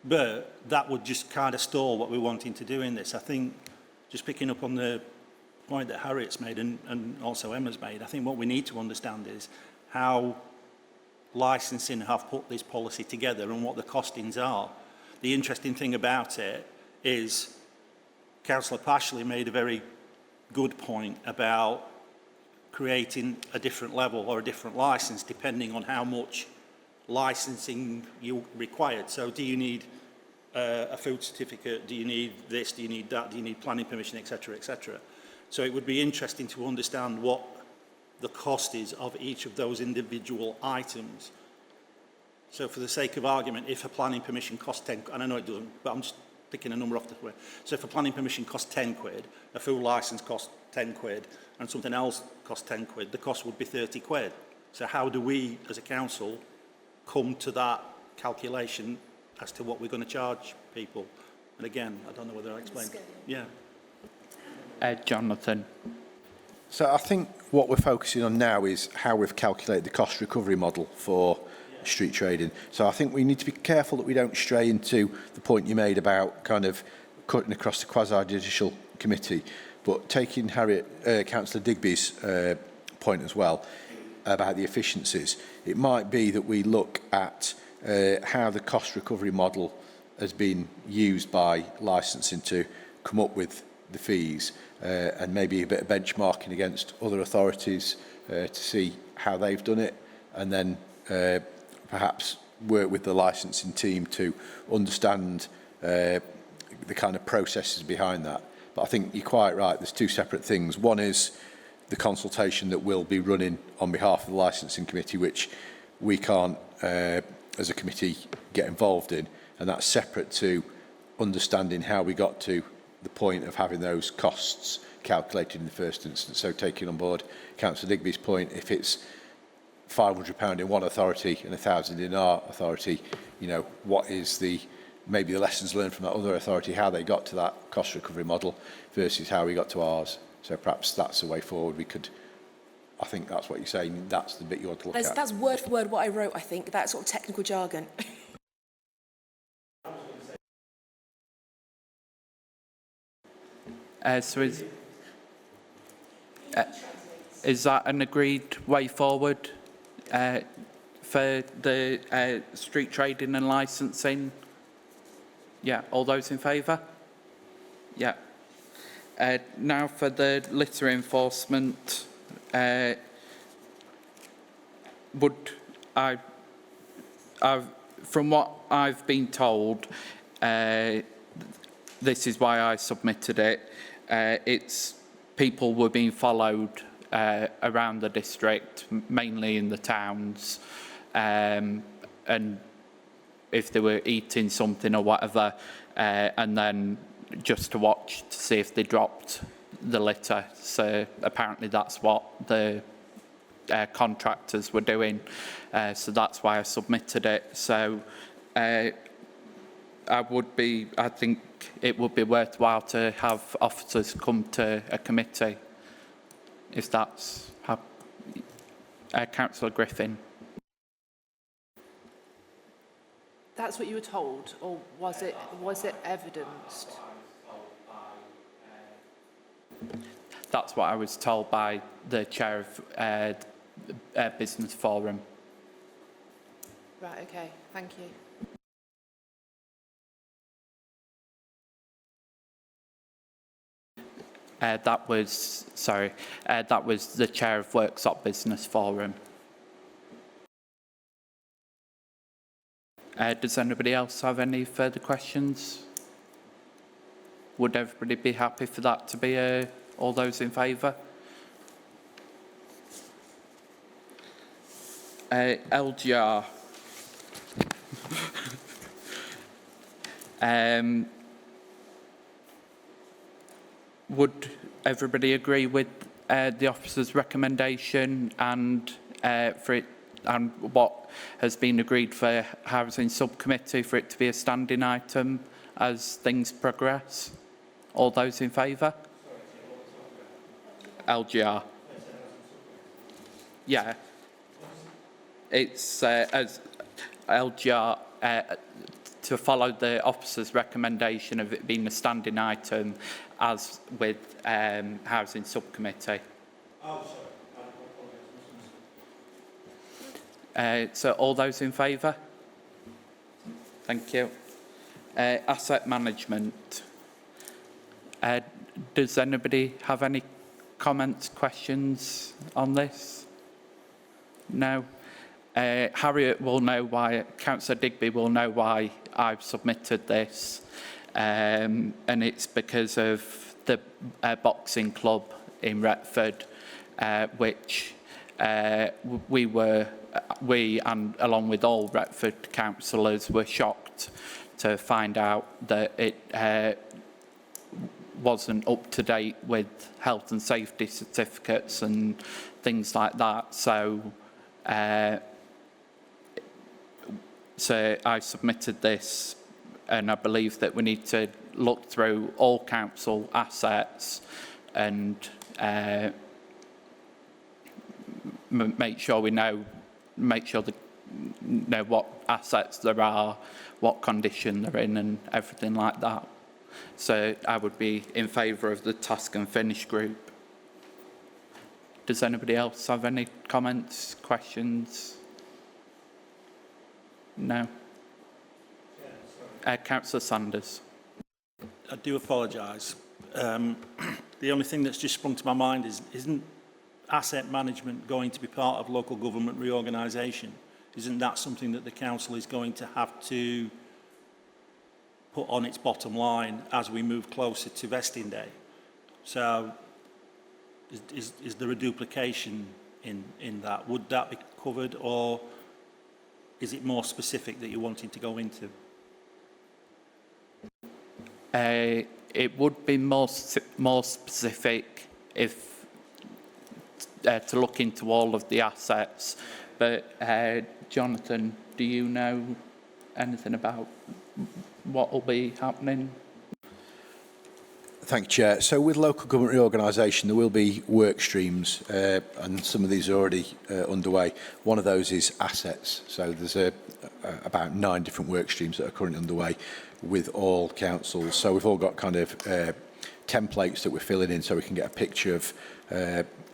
But that would just kind of stall what we're wanting to do in this. I think, just picking up on the point that Harriet's made and also Emma's made, I think what we need to understand is how licensing have put this policy together and what the costings are. The interesting thing about it is Councillor Pashley made a very good point about creating a different level or a different licence depending on how much licensing you required. So do you need a food certificate? Do you need this? Do you need that? Do you need planning permission, etc., etc.? So it would be interesting to understand what the cost is of each of those individual items. So for the sake of argument, if a planning permission costs 10, and I know it doesn't, but I'm just picking a number off the way. So if a planning permission costs 10 quid, a full licence costs 10 quid, and something else costs 10 quid, the cost would be 30 quid. So how do we, as a council, come to that calculation as to what we're going to charge people? And again, I don't know whether I explained. Yeah. Jonathan. So I think what we're focusing on now is how we've calculated the cost recovery model for street trading. So I think we need to be careful that we don't stray into the point you made about kind of cutting across the quasi-judicial committee. But taking Councillor Digby's point as well about the efficiencies, it might be that we look at how the cost recovery model has been used by licensing to come up with the fees, and maybe a bit of benchmarking against other authorities to see how they've done it, and then perhaps work with the licensing team to understand the kind of processes behind that. But I think you're quite right, there's two separate things. One is the consultation that will be running on behalf of the licensing committee, which we can't, as a committee, get involved in, and that's separate to understanding how we got to the point of having those costs calculated in the first instance. So taking on board Councillor Digby's point, if it's £500 in one authority and £1,000 in our authority, you know, what is maybe the lessons learned from that other authority, how they got to that cost recovery model versus how we got to ours. So perhaps that's the way forward. I think that's what you're saying, that's the bit you want to look at. That's word for word what I wrote, I think, that sort of technical jargon. So is that an agreed way forward for the street trading and licensing? Yeah, all those in favour? Yeah. Now for the litter enforcement, from what I've been told, this is why I submitted it. It's people were being followed around the district, mainly in the towns, and if they were eating something or whatever, and then just to watch to see if they dropped the litter. So apparently that's what the contractors were doing. So that's why I submitted it. So I think it would be worthwhile to have officers come to a committee, if that's how, Councillor Griffin. That's what you were told, or was it evidenced? That's what I was told by the chair of Business Forum. Right, okay, thank you. That was the chair of Worksop Business Forum. Does anybody else have any further questions? Would everybody be happy for that to be all those in favour? LGR. Would everybody agree with the officer's recommendation and and what has been agreed for Housing Subcommittee for it to be a standing item as things progress? All those in favour? LGR. Yeah. It's as LGR to follow the officer's recommendation of it being a standing item as with Housing Subcommittee. Oh, sorry. So all those in favour? Thank you. Asset management. Does anybody have any comments, questions on this? No? Harriet will know why, Councillor Digby will know why I've submitted this, and it's because of the boxing club in Retford, which we and along with all Retford councillors were shocked to find out that it wasn't up to date with health and safety certificates and things like that. So I submitted this, and I believe that we need to look through all council assets and make sure we know, make sure know what assets there are, what condition they're in and everything like that. So I would be in favour of the task and finish group. Does anybody else have any comments, questions? No? Councillor Sanders. I do apologise. The only thing that's just sprung to my mind is, isn't asset management going to be part of local government reorganisation? Isn't that something that the council is going to have to put on its bottom line as we move closer to vesting day? So is there a duplication in that? Would that be covered, or is it more specific that you're wanting to go into? It would be more specific if to look into all of the assets. But Jonathan, do you know anything about what will be happening? Thank you, Chair. So with local government reorganisation, there will be work streams, and some of these are already underway. One of those is assets. So there's about 9 different work streams that are currently underway with all councils. So we've all got kind of templates that we're filling in so we can get a picture of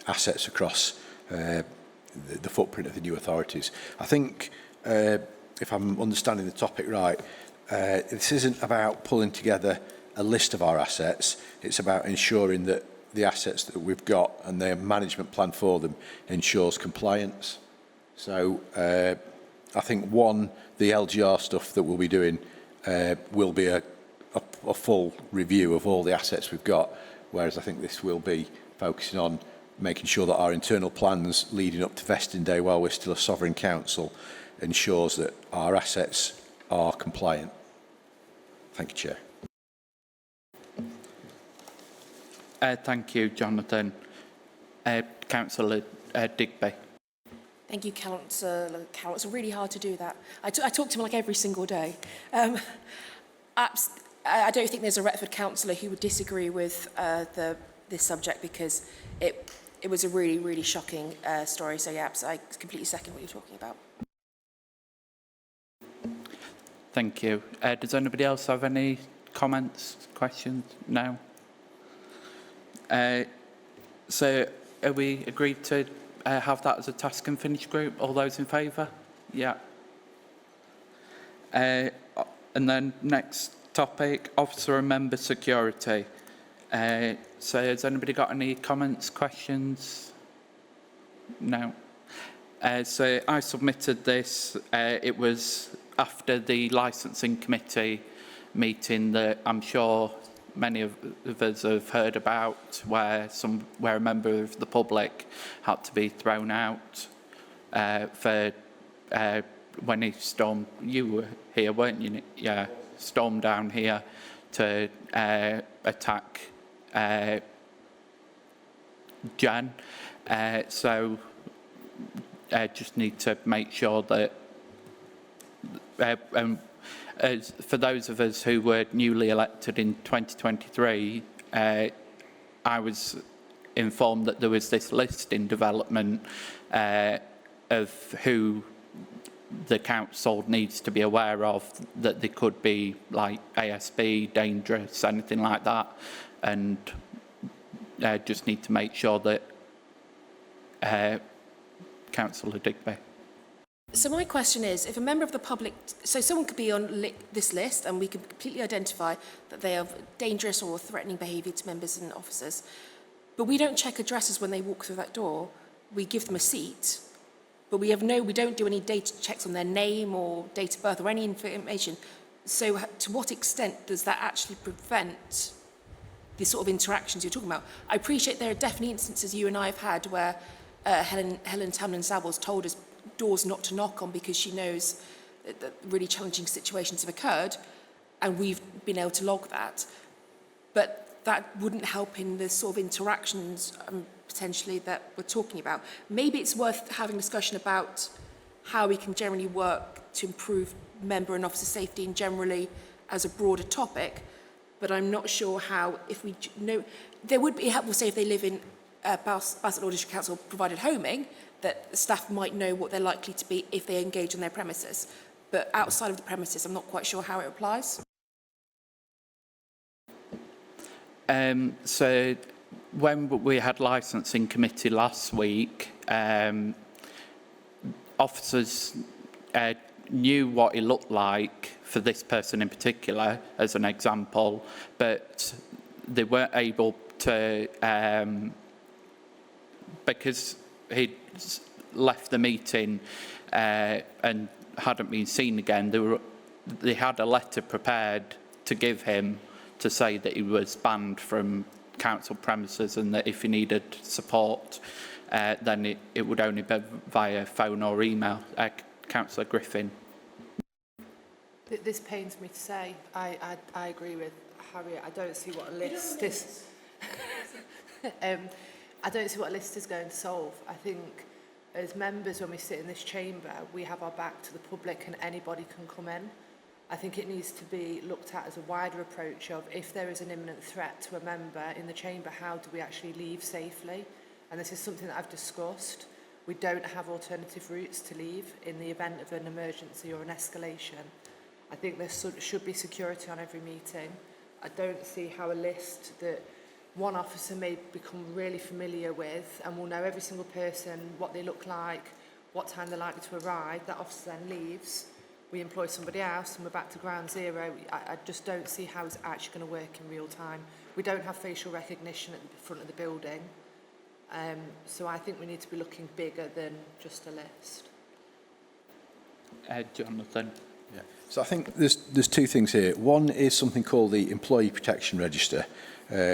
assets across the footprint of the new authorities. I think, if I'm understanding the topic right, this isn't about pulling together a list of our assets. It's about ensuring that the assets that we've got and the management plan for them ensures compliance. So I think the LGR stuff that we'll be doing will be a full review of all the assets we've got, whereas I think this will be focusing on making sure that our internal plans leading up to vesting day while we're still a sovereign council ensures that our assets are compliant. Thank you, Chair. Thank you, Jonathan. Councillor Digby. Thank you, Councillor Carroll. It's really hard to do that. I talk to him like every single day. I don't think there's a Retford councillor who would disagree with this subject, because it was a really, really shocking story. So yeah, I completely second what you're talking about. Thank you. Does anybody else have any comments, questions? No? So are we agreed to have that as a task and finish group? All those in favour? Yeah. And then next topic, officer and member security. So has anybody got any comments, questions? No. So I submitted this. It was after the licensing committee meeting that I'm sure many of us have heard about, where a member of the public had to be thrown out for when he stormed. You were here, weren't you? Yeah, stormed down here to attack Jan. So just need to make sure that for those of us who were newly elected in 2023, I was informed that there was this list in development of who the council needs to be aware of, that they could be like ASB, dangerous, anything like that, and just need to make sure that Councillor Digby. So my question is, if a member of the public, so someone could be on this list and we can completely identify that they have dangerous or threatening behaviour to members and officers, but we don't check addresses when they walk through that door, we give them a seat, but we don't do any data checks on their name or date of birth or any information. So to what extent does that actually prevent the sort of interactions you're talking about? I appreciate there are definitely instances you and I have had where Helen Tamlin-Savills told us doors not to knock on because she knows that really challenging situations have occurred, and we've been able to log that. But that wouldn't help in the sort of interactions potentially that we're talking about. Maybe it's worth having a discussion about how we can generally work to improve member and officer safety and generally as a broader topic, but I'm not sure how, if we know, there would be helpful, say, if they live in Bassetlaw District Council provided homing, that staff might know what they're likely to be if they engage on their premises. But outside of the premises, I'm not quite sure how it applies. So when we had licensing committee last week, officers knew what it looked like for this person in particular, as an example, but they weren't able to, because he'd left the meeting and hadn't been seen again, they had a letter prepared to give him to say that he was banned from council premises and that if he needed support, then it would only be via phone or email. Councillor Griffin. This pains me to say. I agree with Harriet. I don't see what a list is. I don't see what a list is going to solve. I think as members, when we sit in this chamber, we have our back to the public and anybody can come in. I think it needs to be looked at as a wider approach of if there is an imminent threat to a member in the chamber, how do we actually leave safely? And this is something that I've discussed. We don't have alternative routes to leave in the event of an emergency or an escalation. I think there should be security on every meeting. I don't see how a list that one officer may become really familiar with and will know every single person, what they look like, what time they're likely to arrive, that officer then leaves, we employ somebody else and we're back to ground zero. I just don't see how it's actually going to work in real time. We don't have facial recognition at the front of the building. So I think we need to be looking bigger than just a list. Jonathan. Yeah. So I think there's two things here. One is something called the Employee Protection Register,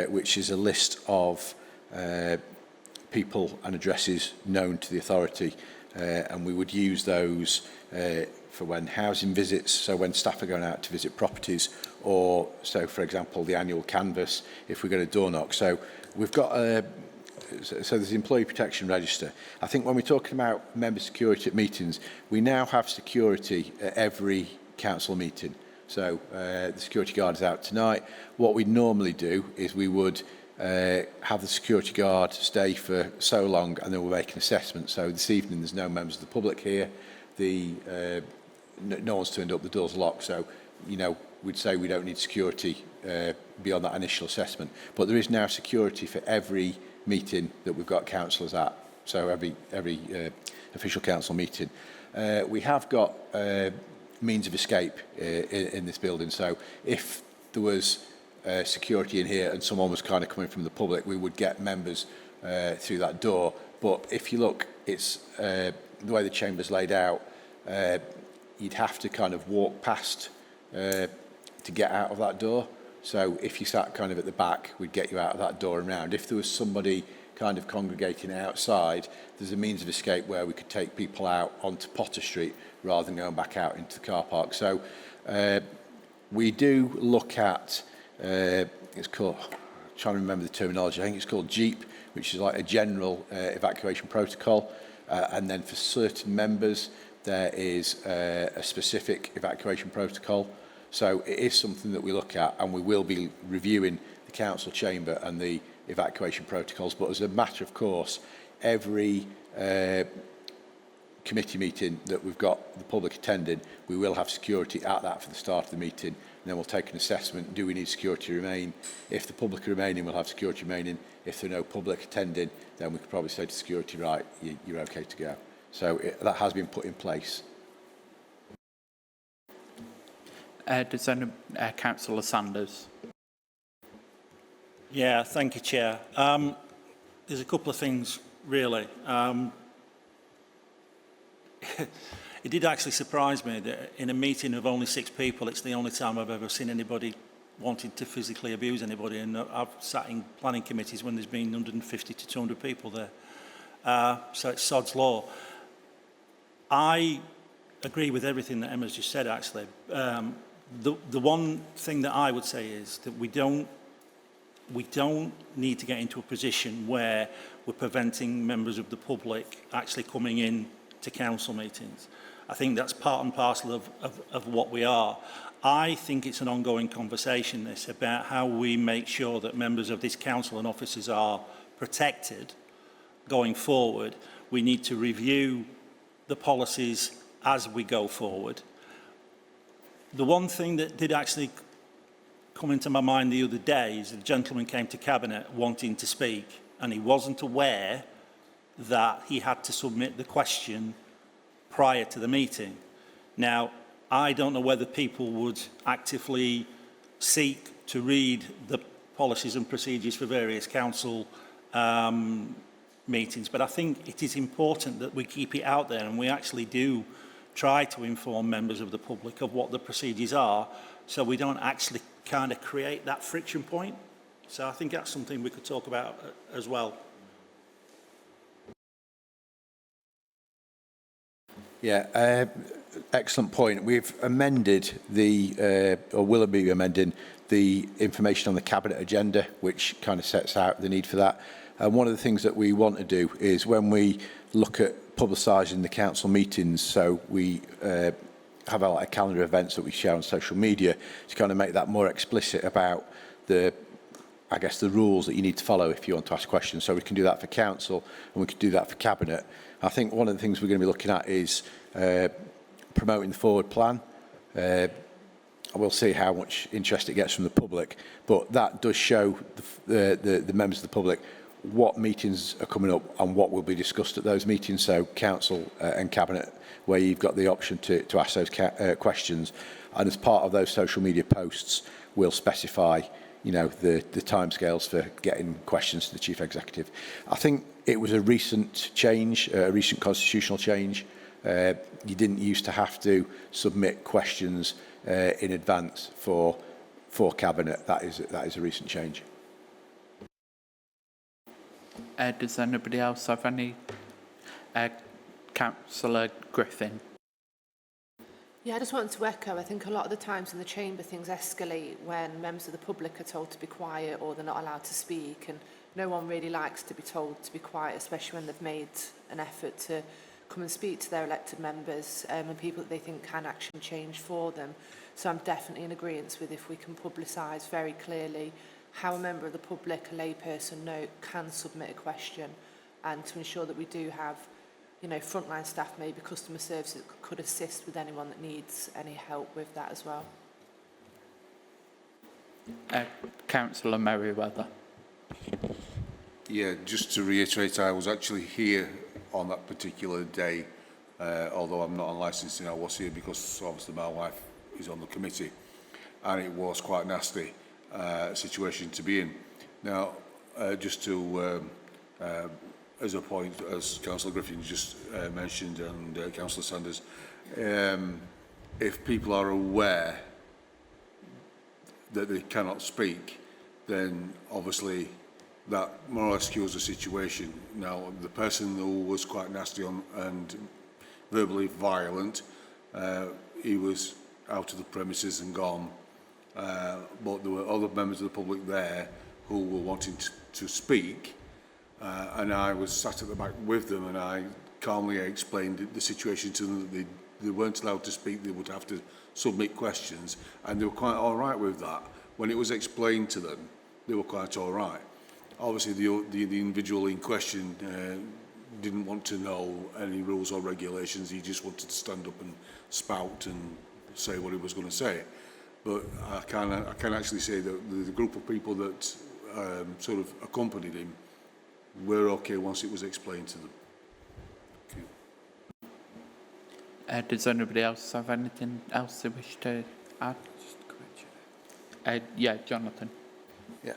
which is a list of people and addresses known to the authority, and we would use those for when housing visits, so when staff are going out to visit properties, or so, for example, the annual canvass, if we're going to door knock. So we've got so there's the Employee Protection Register. I think when we're talking about member security at meetings, we now have security at every council meeting. So the security guard is out tonight. What we normally do is we would have the security guard stay for so long and then we'll make an assessment. So this evening there's no members of the public here. No one's turned up, the door's locked. So, you know, we'd say we don't need security beyond that initial assessment. But there is now security for every meeting that we've got councillors at. So every official council meeting. We have got means of escape in this building. So if there was security in here and someone was kind of coming from the public, we would get members through that door. But if you look, it's the way the chamber's laid out, you'd have to kind of walk past to get out of that door. So if you sat kind of at the back, we'd get you out of that door and round. If there was somebody kind of congregating outside, there's a means of escape where we could take people out onto Potter Street rather than going back out into the car park. So we do look at, it's called, I'm trying to remember the terminology, I think it's called JEEP, which is like a general evacuation protocol. And then for certain members, there is a specific evacuation protocol. So it is something that we look at, and we will be reviewing the council chamber and the evacuation protocols. But as a matter of course, every committee meeting that we've got the public attending, we will have security at that for the start of the meeting. And then we'll take an assessment, do we need security to remain? If the public are remaining, we'll have security remaining. If there are no public attending, then we could probably say to security, right, you're okay to go. So that has been put in place. Does Councillor Sanders? Yeah, thank you, Chair. There's a couple of things, really. It did actually surprise me that in a meeting of only 6 people, it's the only time I've ever seen anybody wanting to physically abuse anybody, and I've sat in planning committees when there's been 150 to 200 people there. So it's sod's law. I agree with everything that Emma's just said, actually. The one thing that I would say is that we don't need to get into a position where we're preventing members of the public actually coming in to council meetings. I think that's part and parcel of what we are. I think it's an ongoing conversation, this, about how we make sure that members of this council and officers are protected going forward We need to review the policies as we go forward. The one thing that did actually come into my mind the other day is a gentleman came to Cabinet wanting to speak, and he wasn't aware that he had to submit the question prior to the meeting. Now, I don't know whether people would actively seek to read the policies and procedures for various council meetings, but I think it is important that we keep it out there and we actually do try to inform members of the public of what the procedures are, so we don't actually kind of create that friction point. So I think that's something we could talk about as well. Yeah, excellent point. We've amended the, or will be amending the information on the Cabinet agenda, which kind of sets out the need for that. And one of the things that we want to do is when we look at publicising the council meetings, so we have a calendar of events that we share on social media, to kind of make that more explicit about the, I guess, the rules that you need to follow if you want to ask questions. So we can do that for council and we can do that for Cabinet. I think one of the things we're going to be looking at is promoting the forward plan. We'll see how much interest it gets from the public, but that does show the members of the public what meetings are coming up and what will be discussed at those meetings. So council and Cabinet, where you've got the option to ask those questions, and as part of those social media posts, we'll specify, you know, the timescales for getting questions to the Chief Executive. I think it was a recent change, a recent constitutional change. You didn't used to have to submit questions in advance for Cabinet. That is a recent change. Does anybody else have any? Councillor Griffin. Yeah, I just wanted to echo, I think a lot of the times in the chamber things escalate when members of the public are told to be quiet or they're not allowed to speak, and no one really likes to be told to be quiet, especially when they've made an effort to come and speak to their elected members and people that they think can actually change for them. So I'm definitely in agreement with if we can publicise very clearly how a member of the public, a layperson, can submit a question, and to ensure that we do have, you know, frontline staff, maybe customer services, that could assist with anyone that needs any help with that as well. Councillor Merriweather. Yeah, just to reiterate, I was actually here on that particular day, although I'm not on licensing. I was here because obviously my wife is on the committee, and it was quite nasty situation to be in. Now, just to as a point, as Councillor Griffin just mentioned, and Councillor Sanders, if people are aware that they cannot speak, then obviously that more or less cures the situation. Now, the person who was quite nasty and verbally violent, he was out of the premises and gone, but there were other members of the public there who were wanting to speak, and I was sat at the back with them, and I calmly explained the situation to them, that they weren't allowed to speak, they would have to submit questions, and they were quite all right with that. When it was explained to them, they were quite all right. Obviously, the individual in question didn't want to know any rules or regulations. He just wanted to stand up and spout and say what he was going to say. But I can actually say that the group of people that sort of accompanied him were okay once it was explained to them. Does anybody else have anything else they wish to add? Yeah, Jonathan. Yeah.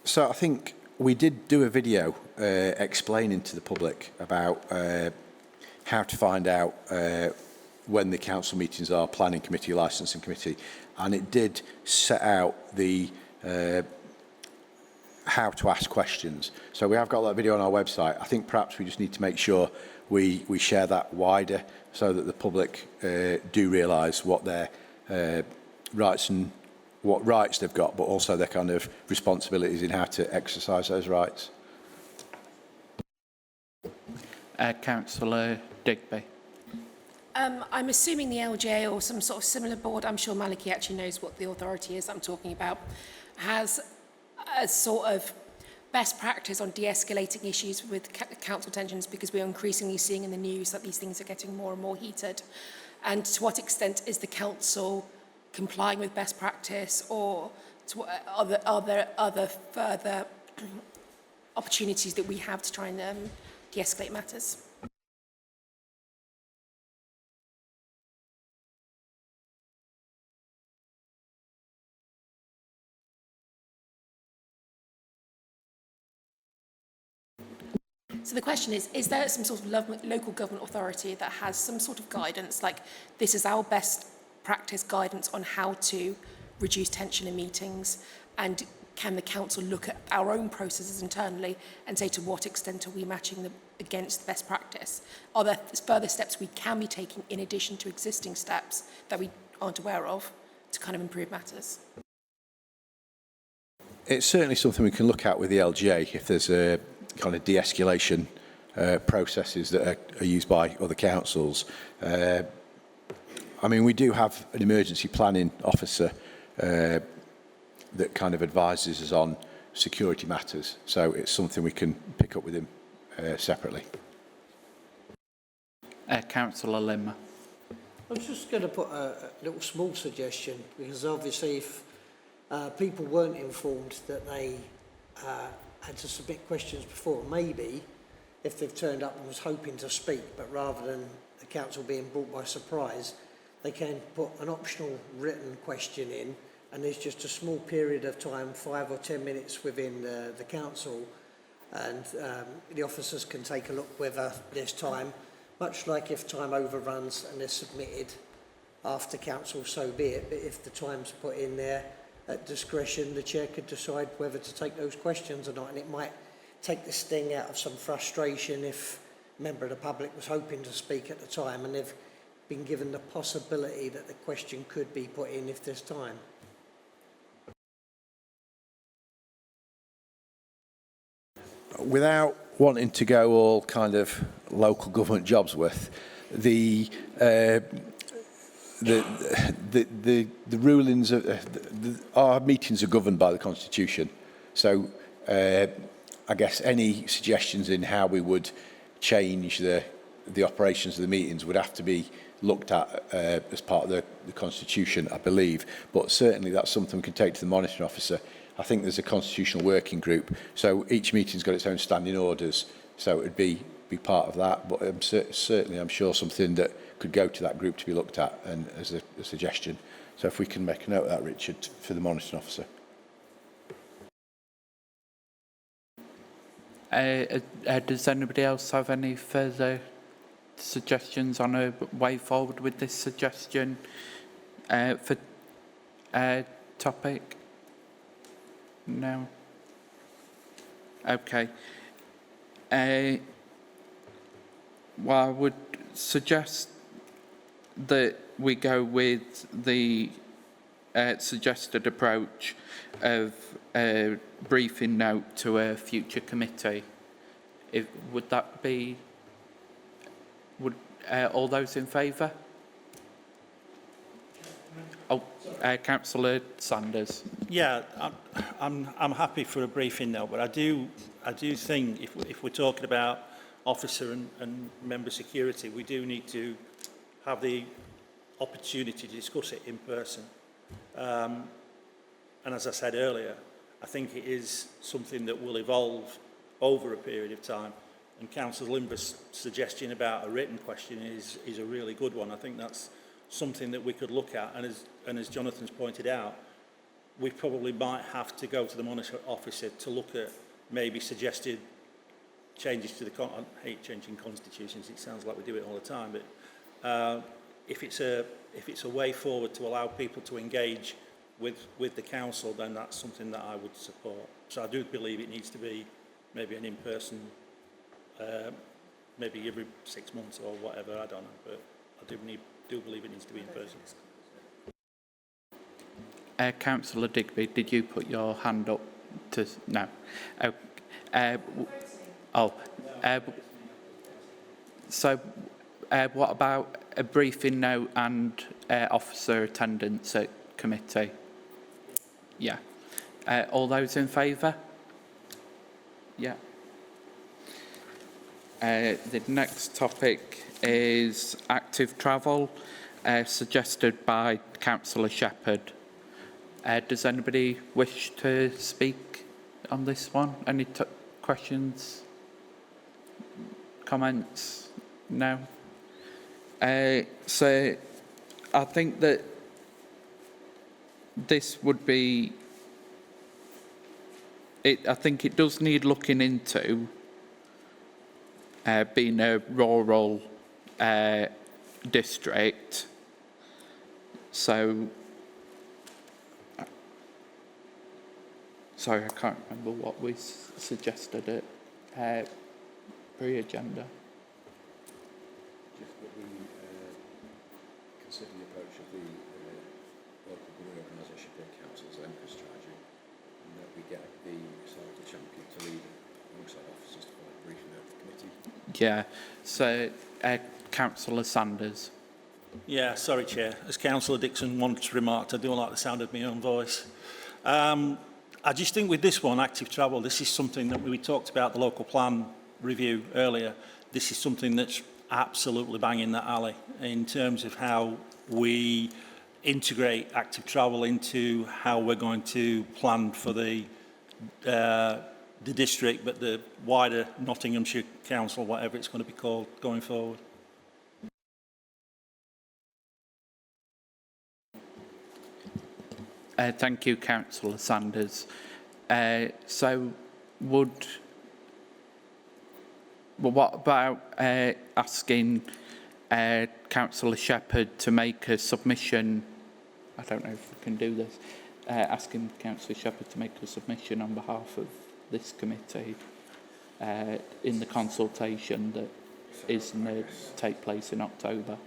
So I think we did do a video explaining to the public about how to find out when the council meetings are, planning committee, licensing committee, and it did set out the how to ask questions. So we have got that video on our website. I think perhaps we just need to make sure we share that wider so that the public do realise what their rights and what rights they've got, but also their kind of responsibilities in how to exercise those rights. Councillor Digby. I'm assuming the LGA or some sort of similar board, I'm sure Maliki actually knows what the authority is I'm talking about, has a sort of best practice on de-escalating issues with council tensions, because we're increasingly seeing in the news that these things are getting more and more heated. And to what extent is the council complying with best practice, or to, are there other further opportunities that we have to try and de-escalate matters? So the question is there some sort of local government authority that has some sort of guidance, like this is our best practice guidance on how to reduce tension in meetings, and can the council look at our own processes internally and say to what extent are we matching them against best practice? Are there further steps we can be taking in addition to existing steps that we aren't aware of to kind of improve matters? It's certainly something we can look at with the LGA if there's a kind of de-escalation processes that are used by other councils. I mean, we do have an emergency planning officer that kind of advises us on security matters, so it's something we can pick up with him separately. Councillor Limmer. I was just going to put a little small suggestion, because obviously if people weren't informed that they had to submit questions before, maybe if they've turned up and was hoping to speak, but rather than the council being brought by surprise, they can put an optional written question in, and there's just a small period of time, 5 or 10 minutes within the council, and the officers can take a look whether there's time, much like if time overruns and they're submitted after council, so be it. But if the time's put in there at discretion, the chair could decide whether to take those questions or not, and it might take the sting out of some frustration if a member of the public was hoping to speak at the time and they've been given the possibility that the question could be put in if there's time. Without wanting to go all kind of local government jobs with, the rulings of our meetings are governed by the Constitution. So I guess any suggestions in how we would change the operations of the meetings would have to be looked at as part of the Constitution, I believe. But certainly that's something we can take to the monitoring officer. I think there's a constitutional working group, so each meeting's got its own standing orders, so it'd be part of that. But certainly, I'm sure something that could go to that group to be looked at and as a suggestion. So if we can make a note of that, Richard, for the monitoring officer. Does anybody else have any further suggestions on a way forward with this suggestion for topic? No. Okay. Well, I would suggest that we go with the suggested approach of a briefing note to a future committee. Would that be? Would all those in favour? Oh, Councillor Sanders. Yeah, I'm happy for a briefing now, but I do think if we're talking about officer and member security, we do need to have the opportunity to discuss it in person. And as I said earlier, I think it is something that will evolve over a period of time. And Councillor Limber's suggestion about a written question is a really good one. I think that's something that we could look at, and as Jonathan's pointed out, we probably might have to go to the monitoring officer to look at maybe suggested changes to the I hate changing constitutions, it sounds like we do it all the time, but if it's a way forward to allow people to engage with the council, then that's something that I would support. So I do believe it needs to be maybe an in-person, maybe every 6 months or whatever, I don't know, but I do believe it needs to be in person. Councillor Digby, did you put your hand up to... No. So what about a briefing note and officer attendance at committee? Yeah. All those in favour? Yeah. The next topic is active travel, suggested by Councillor Shepherd. Does anybody wish to speak on this one? Any questions? Comments? No? So I think that this would be, I think it does need looking into, being a rural district. So, sorry, I can't remember what we suggested at pre-agenda. Just that we consider the approach of the local reorganisation for councils and strategy, and that we get the cycle champion to lead alongside officers to provide briefing of the committee. Yeah, so Councillor Sanders. Yeah, sorry, Chair. As Councillor Dixon once remarked, I don't like the sound of my own voice. I just think with this one, active travel, this is something that we talked about the local plan review earlier. This is something that's absolutely banging that alley in terms of how we integrate active travel into how we're going to plan for the district, but the wider Nottinghamshire Council, whatever it's going to be called going forward. Thank you, Councillor Sanders. So what about asking Councillor Shepherd to make a submission? I don't know if we can do this. Asking Councillor Shepherd to make a submission on behalf of this committee in the consultation that is going to take place in October.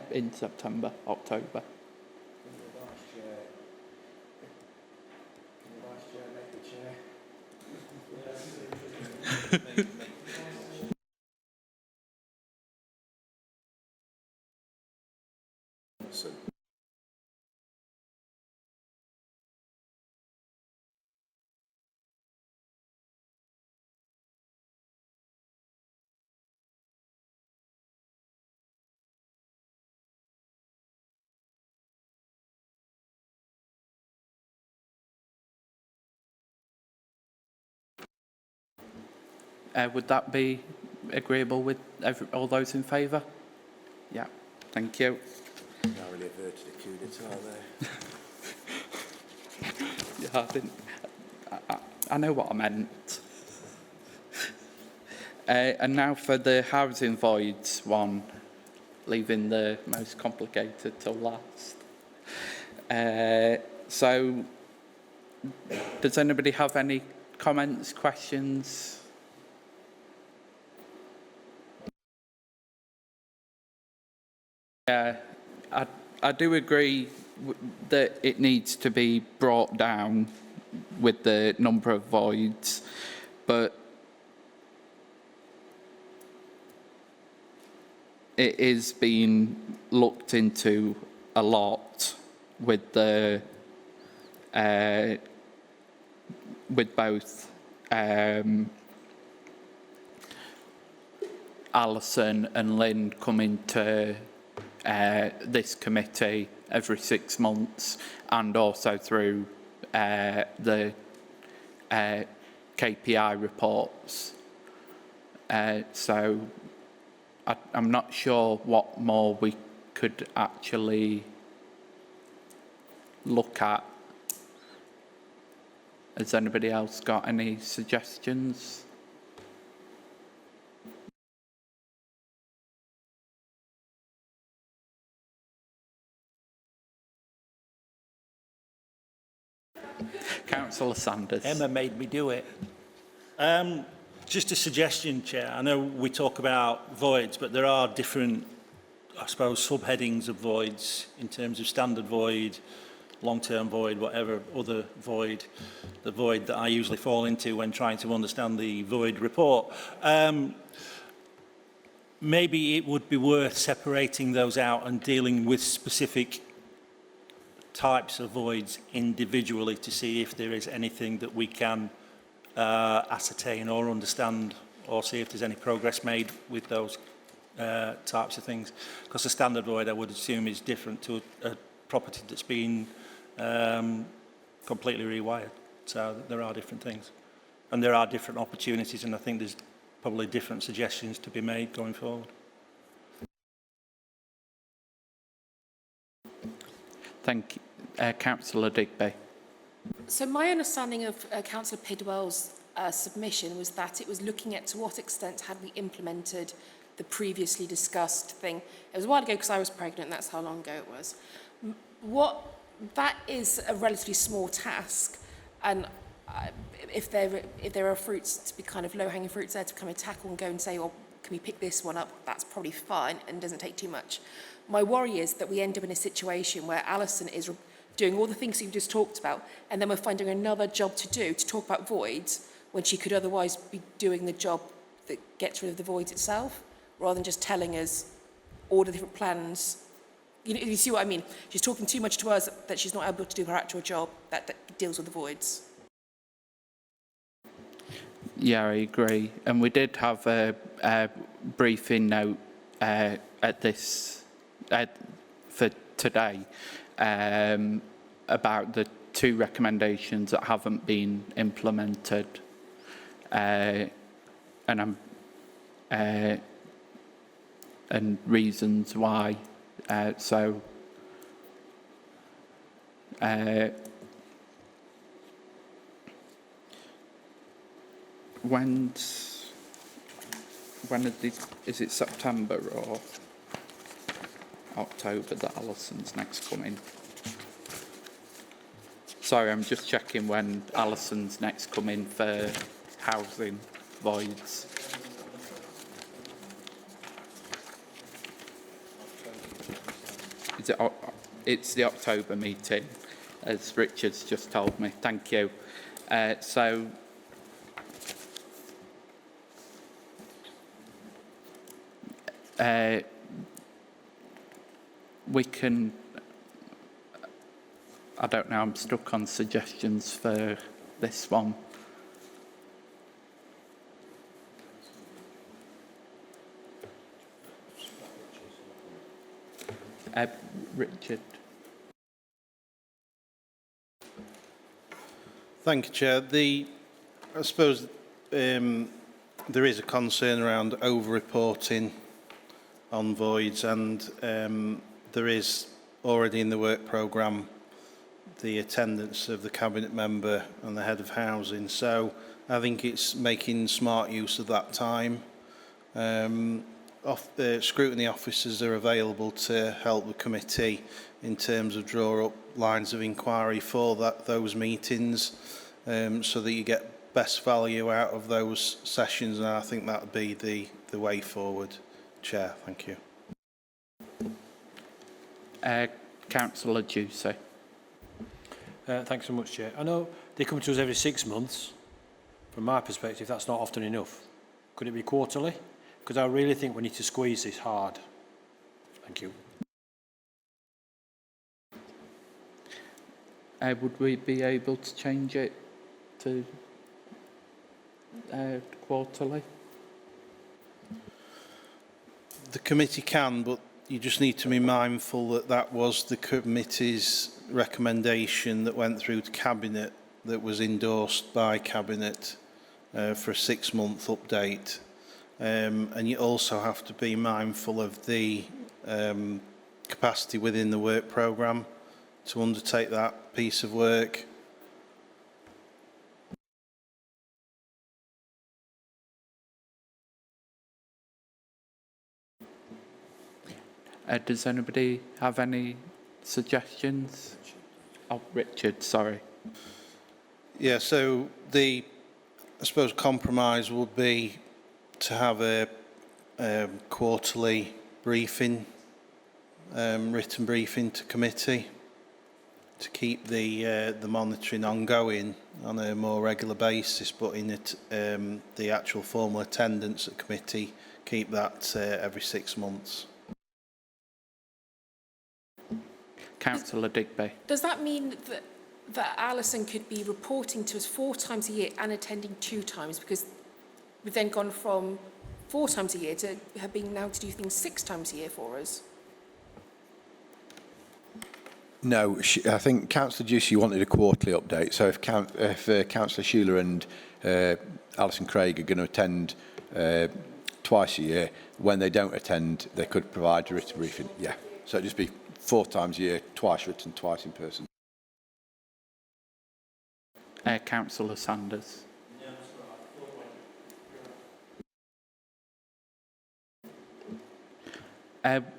In September, October. Would that be agreeable with all those in favour? Yeah, thank you. Now really averted a coup d'etat there. Yeah, I didn't. I know what I meant. And now for the housing voids one, leaving the most complicated till last. So, does anybody have any comments, questions? Yeah, I do agree that it needs to be brought down with the number of voids, but it is being looked into a lot with the with both Alison and Lynn coming to this committee every 6 months, and also through the KPI reports. So I'm not sure what more we could actually look at. Has anybody else got any suggestions? Councillor Sanders. Emma made me do it. Just a suggestion, Chair. I know we talk about voids, but there are different, I suppose, subheadings of voids in terms of standard void, long-term void, whatever other void, the void that I usually fall into when trying to understand the void report. Maybe it would be worth separating those out and dealing with specific types of voids individually to see if there is anything that we can ascertain or understand or see if there's any progress made with those types of things. Because the standard void, I would assume, is different to a property that's been completely rewired. So there are different things. And there are different opportunities, and I think there's probably different suggestions to be made going forward. Thank you. Councillor Digby. So my understanding of Councillor Pidwell's submission was that it was looking at to what extent had we implemented the previously discussed thing. It was a while ago because I was pregnant, that's how long ago it was. That is a relatively small task, and if there are fruits to be kind of low-hanging fruits there to come and tackle and go and say, well, can we pick this one up? That's probably fine and doesn't take too much. My worry is that we end up in a situation where Alison is doing all the things you've just talked about, and then we're finding another job to do to talk about voids when she could otherwise be doing the job that gets rid of the voids itself, rather than just telling us all the different plans. You see what I mean? She's talking too much to us that she's not able to do her actual job that deals with the voids. Yeah, I agree. And we did have a briefing note at this for today about the 2 recommendations that haven't been implemented, and reasons why. When are these, is it September or October that Alison's next coming? Sorry, I'm just checking when Alison's next coming for housing voids. Is it, it's the October meeting, as Richard's just told me. Thank you. So we can, I don't know, I'm stuck on suggestions for this one. Richard. Thank you, Chair. I suppose there is a concern around over-reporting on voids, and there is already in the work programme the attendance of the Cabinet member and the head of housing. So I think it's making smart use of that time. Scrutiny officers are available to help the committee in terms of draw up lines of inquiry for those meetings, so that you get best value out of those sessions, and I think that would be the way forward. Chair, thank you. Councillor Ducey. Thanks so much, Chair. I know they come to us every 6 months. From my perspective, that's not often enough. Could it be quarterly? Because I really think we need to squeeze this hard. Thank you. Would we be able to change it to quarterly? The committee can, but you just need to be mindful that that was the committee's recommendation that went through to Cabinet, that was endorsed by Cabinet for a 6-month update. And you also have to be mindful of the capacity within the work programme to undertake that piece of work. Does anybody have any suggestions? Oh, Richard, sorry. Yeah, so I suppose compromise would be to have a quarterly briefing, written briefing to committee, to keep the monitoring ongoing on a more regular basis, but in it, the actual formal attendance at committee, keep that every 6 months. Councillor Digby. Does that mean that that Alison could be reporting to us 4 times a year and attending 2 times, because we've then gone from 4 times a year to her being now to do things 6 times a year for us. No, I think Councillor Ducey wanted a quarterly update. So if Councillor Sheila and Alison Craig are going to attend twice a year, when they don't attend, they could provide a written briefing. Yeah, so it'd just be 4 times a year, twice written, twice in person. Councillor Sanders.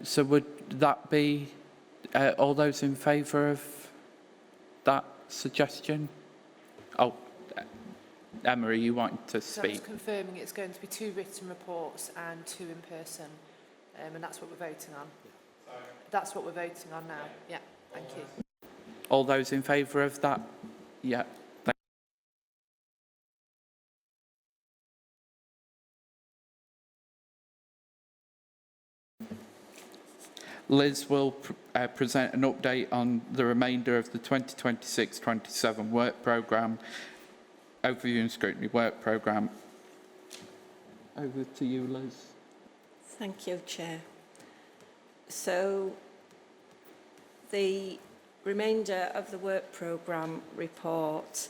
So would that be all those in favour of that suggestion? Oh, Emma, are you wanting to So I'm speak? just confirming it's going to be 2 written reports and 2 in person, and that's what we're voting on. That's what we're voting on now. Yeah, thank you. All those in favour of that? Yeah. Liz will present an update on the remainder of the 2026-27 work programme, overview and scrutiny work programme. Over to you, Liz. Thank you, Chair. So, the remainder of the work programme report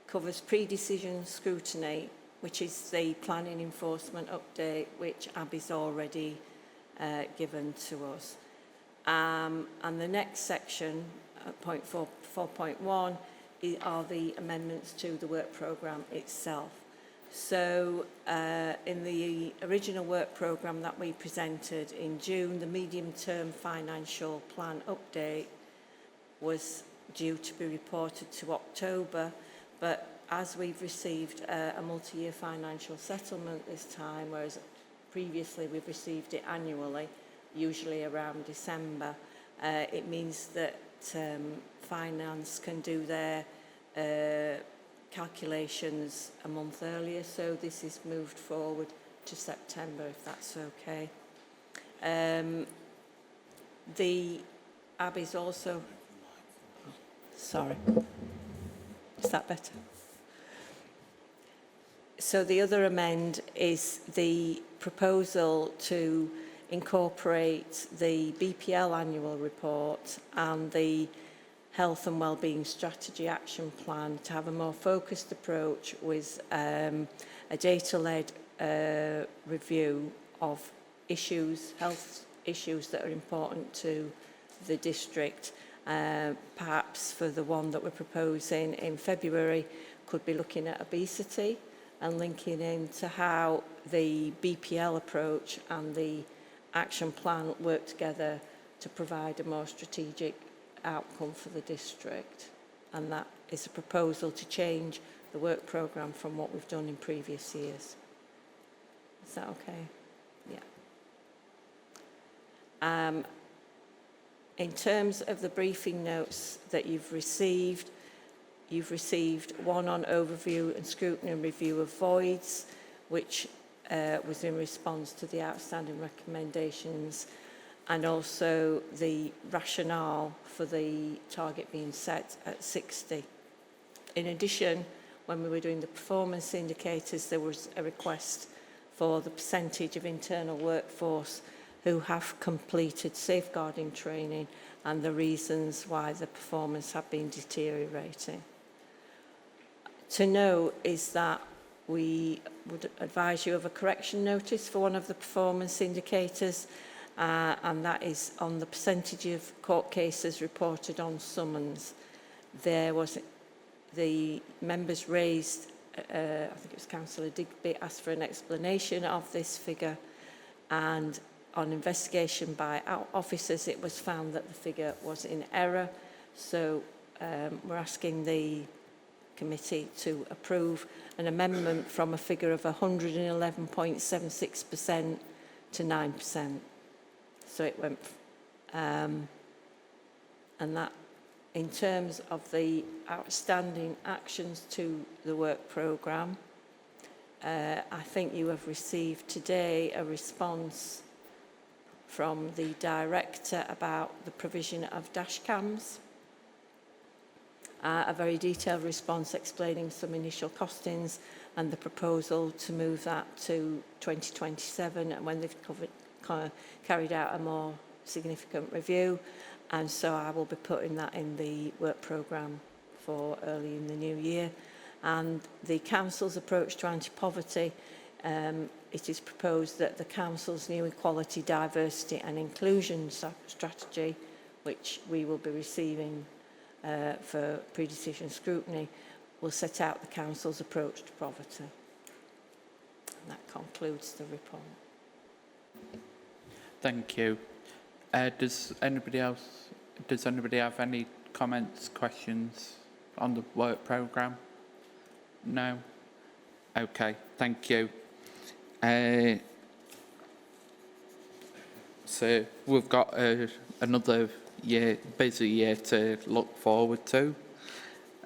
covers pre-decision scrutiny, which is the planning enforcement update, which Abby's already given to us. And the next section, point 4.1, are the amendments to the work programme itself. So in the original work programme that we presented in June, the medium-term financial plan update was due to be reported to October, but as we've received a multi-year financial settlement this time, whereas previously we've received it annually, usually around December, it means that finance can do their calculations a month earlier, so this is moved forward to September, if that's okay. The Abby's also... Sorry. Is that better? So the other amend is the proposal to incorporate the BPL annual report and the Health and Wellbeing Strategy Action Plan to have a more focused approach with a data-led review of issues, health issues that are important to the district. Perhaps for the one that we're proposing in February, could be looking at obesity and linking into how the BPL approach and the action plan work together to provide a more strategic outcome for the district. And that is a proposal to change the work programme from what we've done in previous years. Is that okay? Yeah. In terms of the briefing notes that you've received one on overview and scrutiny and review of voids, which was in response to the outstanding recommendations, and also the rationale for the target being set at 60. In addition, when we were doing the performance indicators, there was a request for the percentage of internal workforce who have completed safeguarding training and the reasons why the performance have been deteriorating. To note is that we would advise you of a correction notice for one of the performance indicators, and that is on the percentage of court cases reported on summons. There was the members raised, I think it was Councillor Digby, asked for an explanation of this figure, and on investigation by our officers it was found that the figure was in error. So we're asking the committee to approve an amendment from a figure of 111.76% to 9%. So it went, and that in terms of the outstanding actions to the work programme, I think you have received today a response from the director about the provision of dash cams. a very detailed response explaining some initial costings and the proposal to move that to 2027 and when they've carried out a more significant review. And so I will be putting that in the work programme for early in the new year. And the council's approach to anti-poverty, it is proposed that the council's new equality, diversity and inclusion strategy, which we will be receiving for pre-decision scrutiny, will set out the council's approach to poverty. And that concludes the report. Thank you. Does anybody have any comments, questions on the work programme? No? Okay, thank you. So we've got another busy year to look forward to.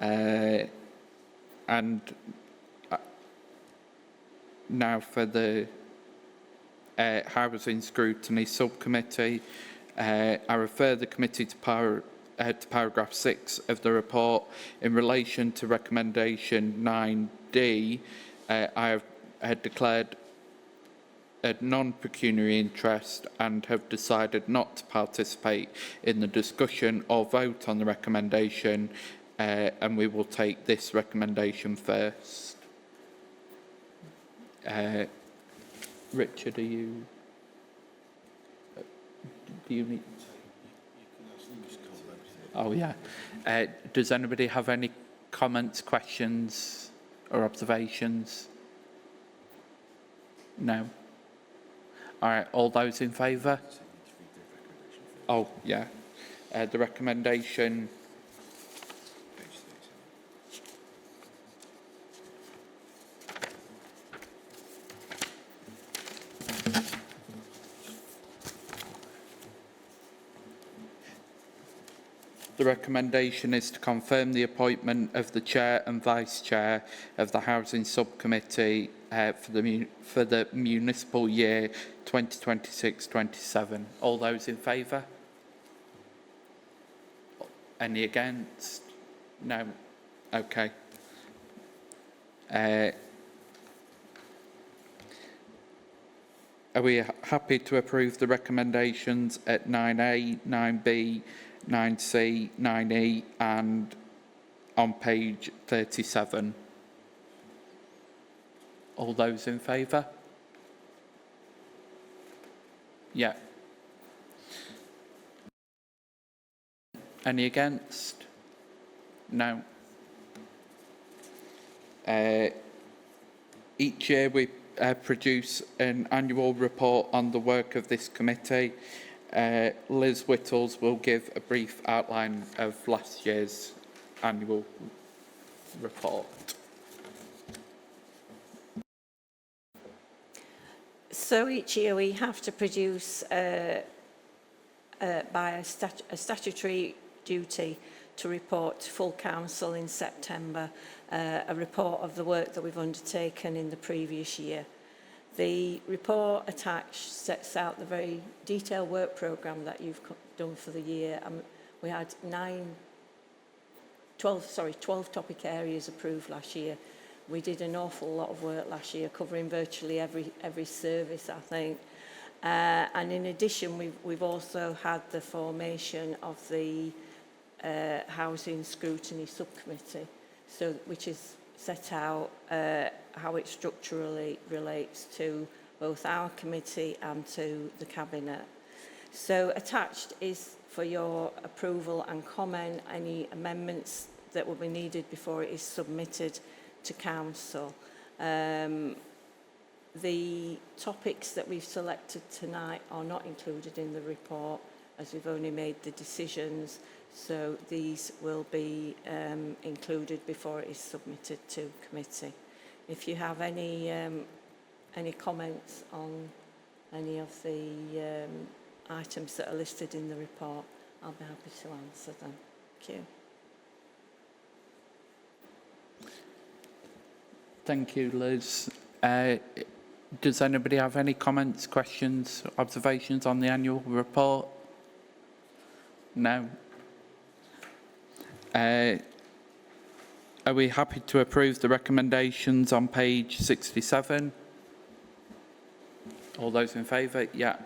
And now for the Housing Scrutiny Subcommittee, I refer the committee to paragraph 6 of the report. In relation to recommendation 9D, I have declared a non-pecuniary interest and have decided not to participate in the discussion or vote on the recommendation, and we will take this recommendation first. Richard, do you need... Oh, yeah. Does anybody have any comments, questions or observations? No? All right, all those in favour? Oh, yeah. The recommendation... The recommendation is to confirm the appointment of the Chair and Vice Chair of the Housing Subcommittee for the municipal year 2026-27. All those in favour? Any against? No? Okay. Are we happy to approve the recommendations at 9A, 9B, 9C, 9E and on page 37? All those in favour? Yeah. Any against? No. Each year we produce an annual report on the work of this committee. Liz Whittles will give a brief outline of last year's annual report. So each year we have to produce by a statutory duty to report to full council in September a report of the work that we've undertaken in the previous year. The report attached sets out the very detailed work programme that you've done for the year. We had 12 topic areas approved last year. We did an awful lot of work last year, covering virtually every service, I think. And in addition, we've also had the formation of the Housing Scrutiny Subcommittee, which is set out how it structurally relates to both our committee and to the Cabinet. So attached is for your approval and comment any amendments that will be needed before it is submitted to Council. The topics that we've selected tonight are not included in the report as we've only made the decisions, so these will be included before it is submitted to committee. If you have any comments on any of the items that are listed in the report, I'll be happy to answer them. Thank you. Thank you, Liz. Does anybody have any comments, questions, observations on the annual report? No. Are we happy to approve the recommendations on page 67? All those in favour? Yeah.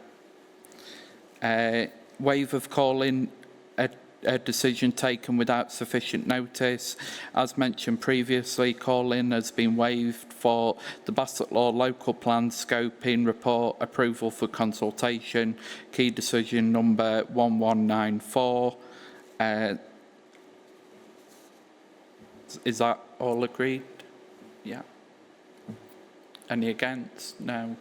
Waive of calling a decision taken without sufficient notice. As mentioned previously, call-in has been waived for the Bassetlaw local plan scoping report approval for consultation, key decision number 1194. Is that all agreed? Yeah. Any against? No.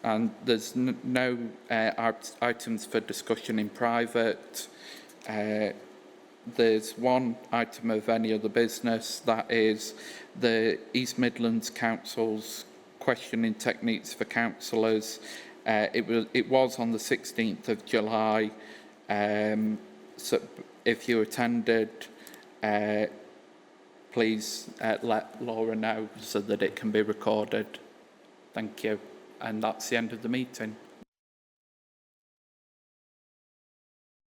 And there's no items for discussion in private. There's one item of any other business, that is the East Midlands Council's questioning techniques for councillors. It was on the 16th of July. So if you attended, please let Laura know so that it can be recorded. Thank you. And that's the end of the meeting.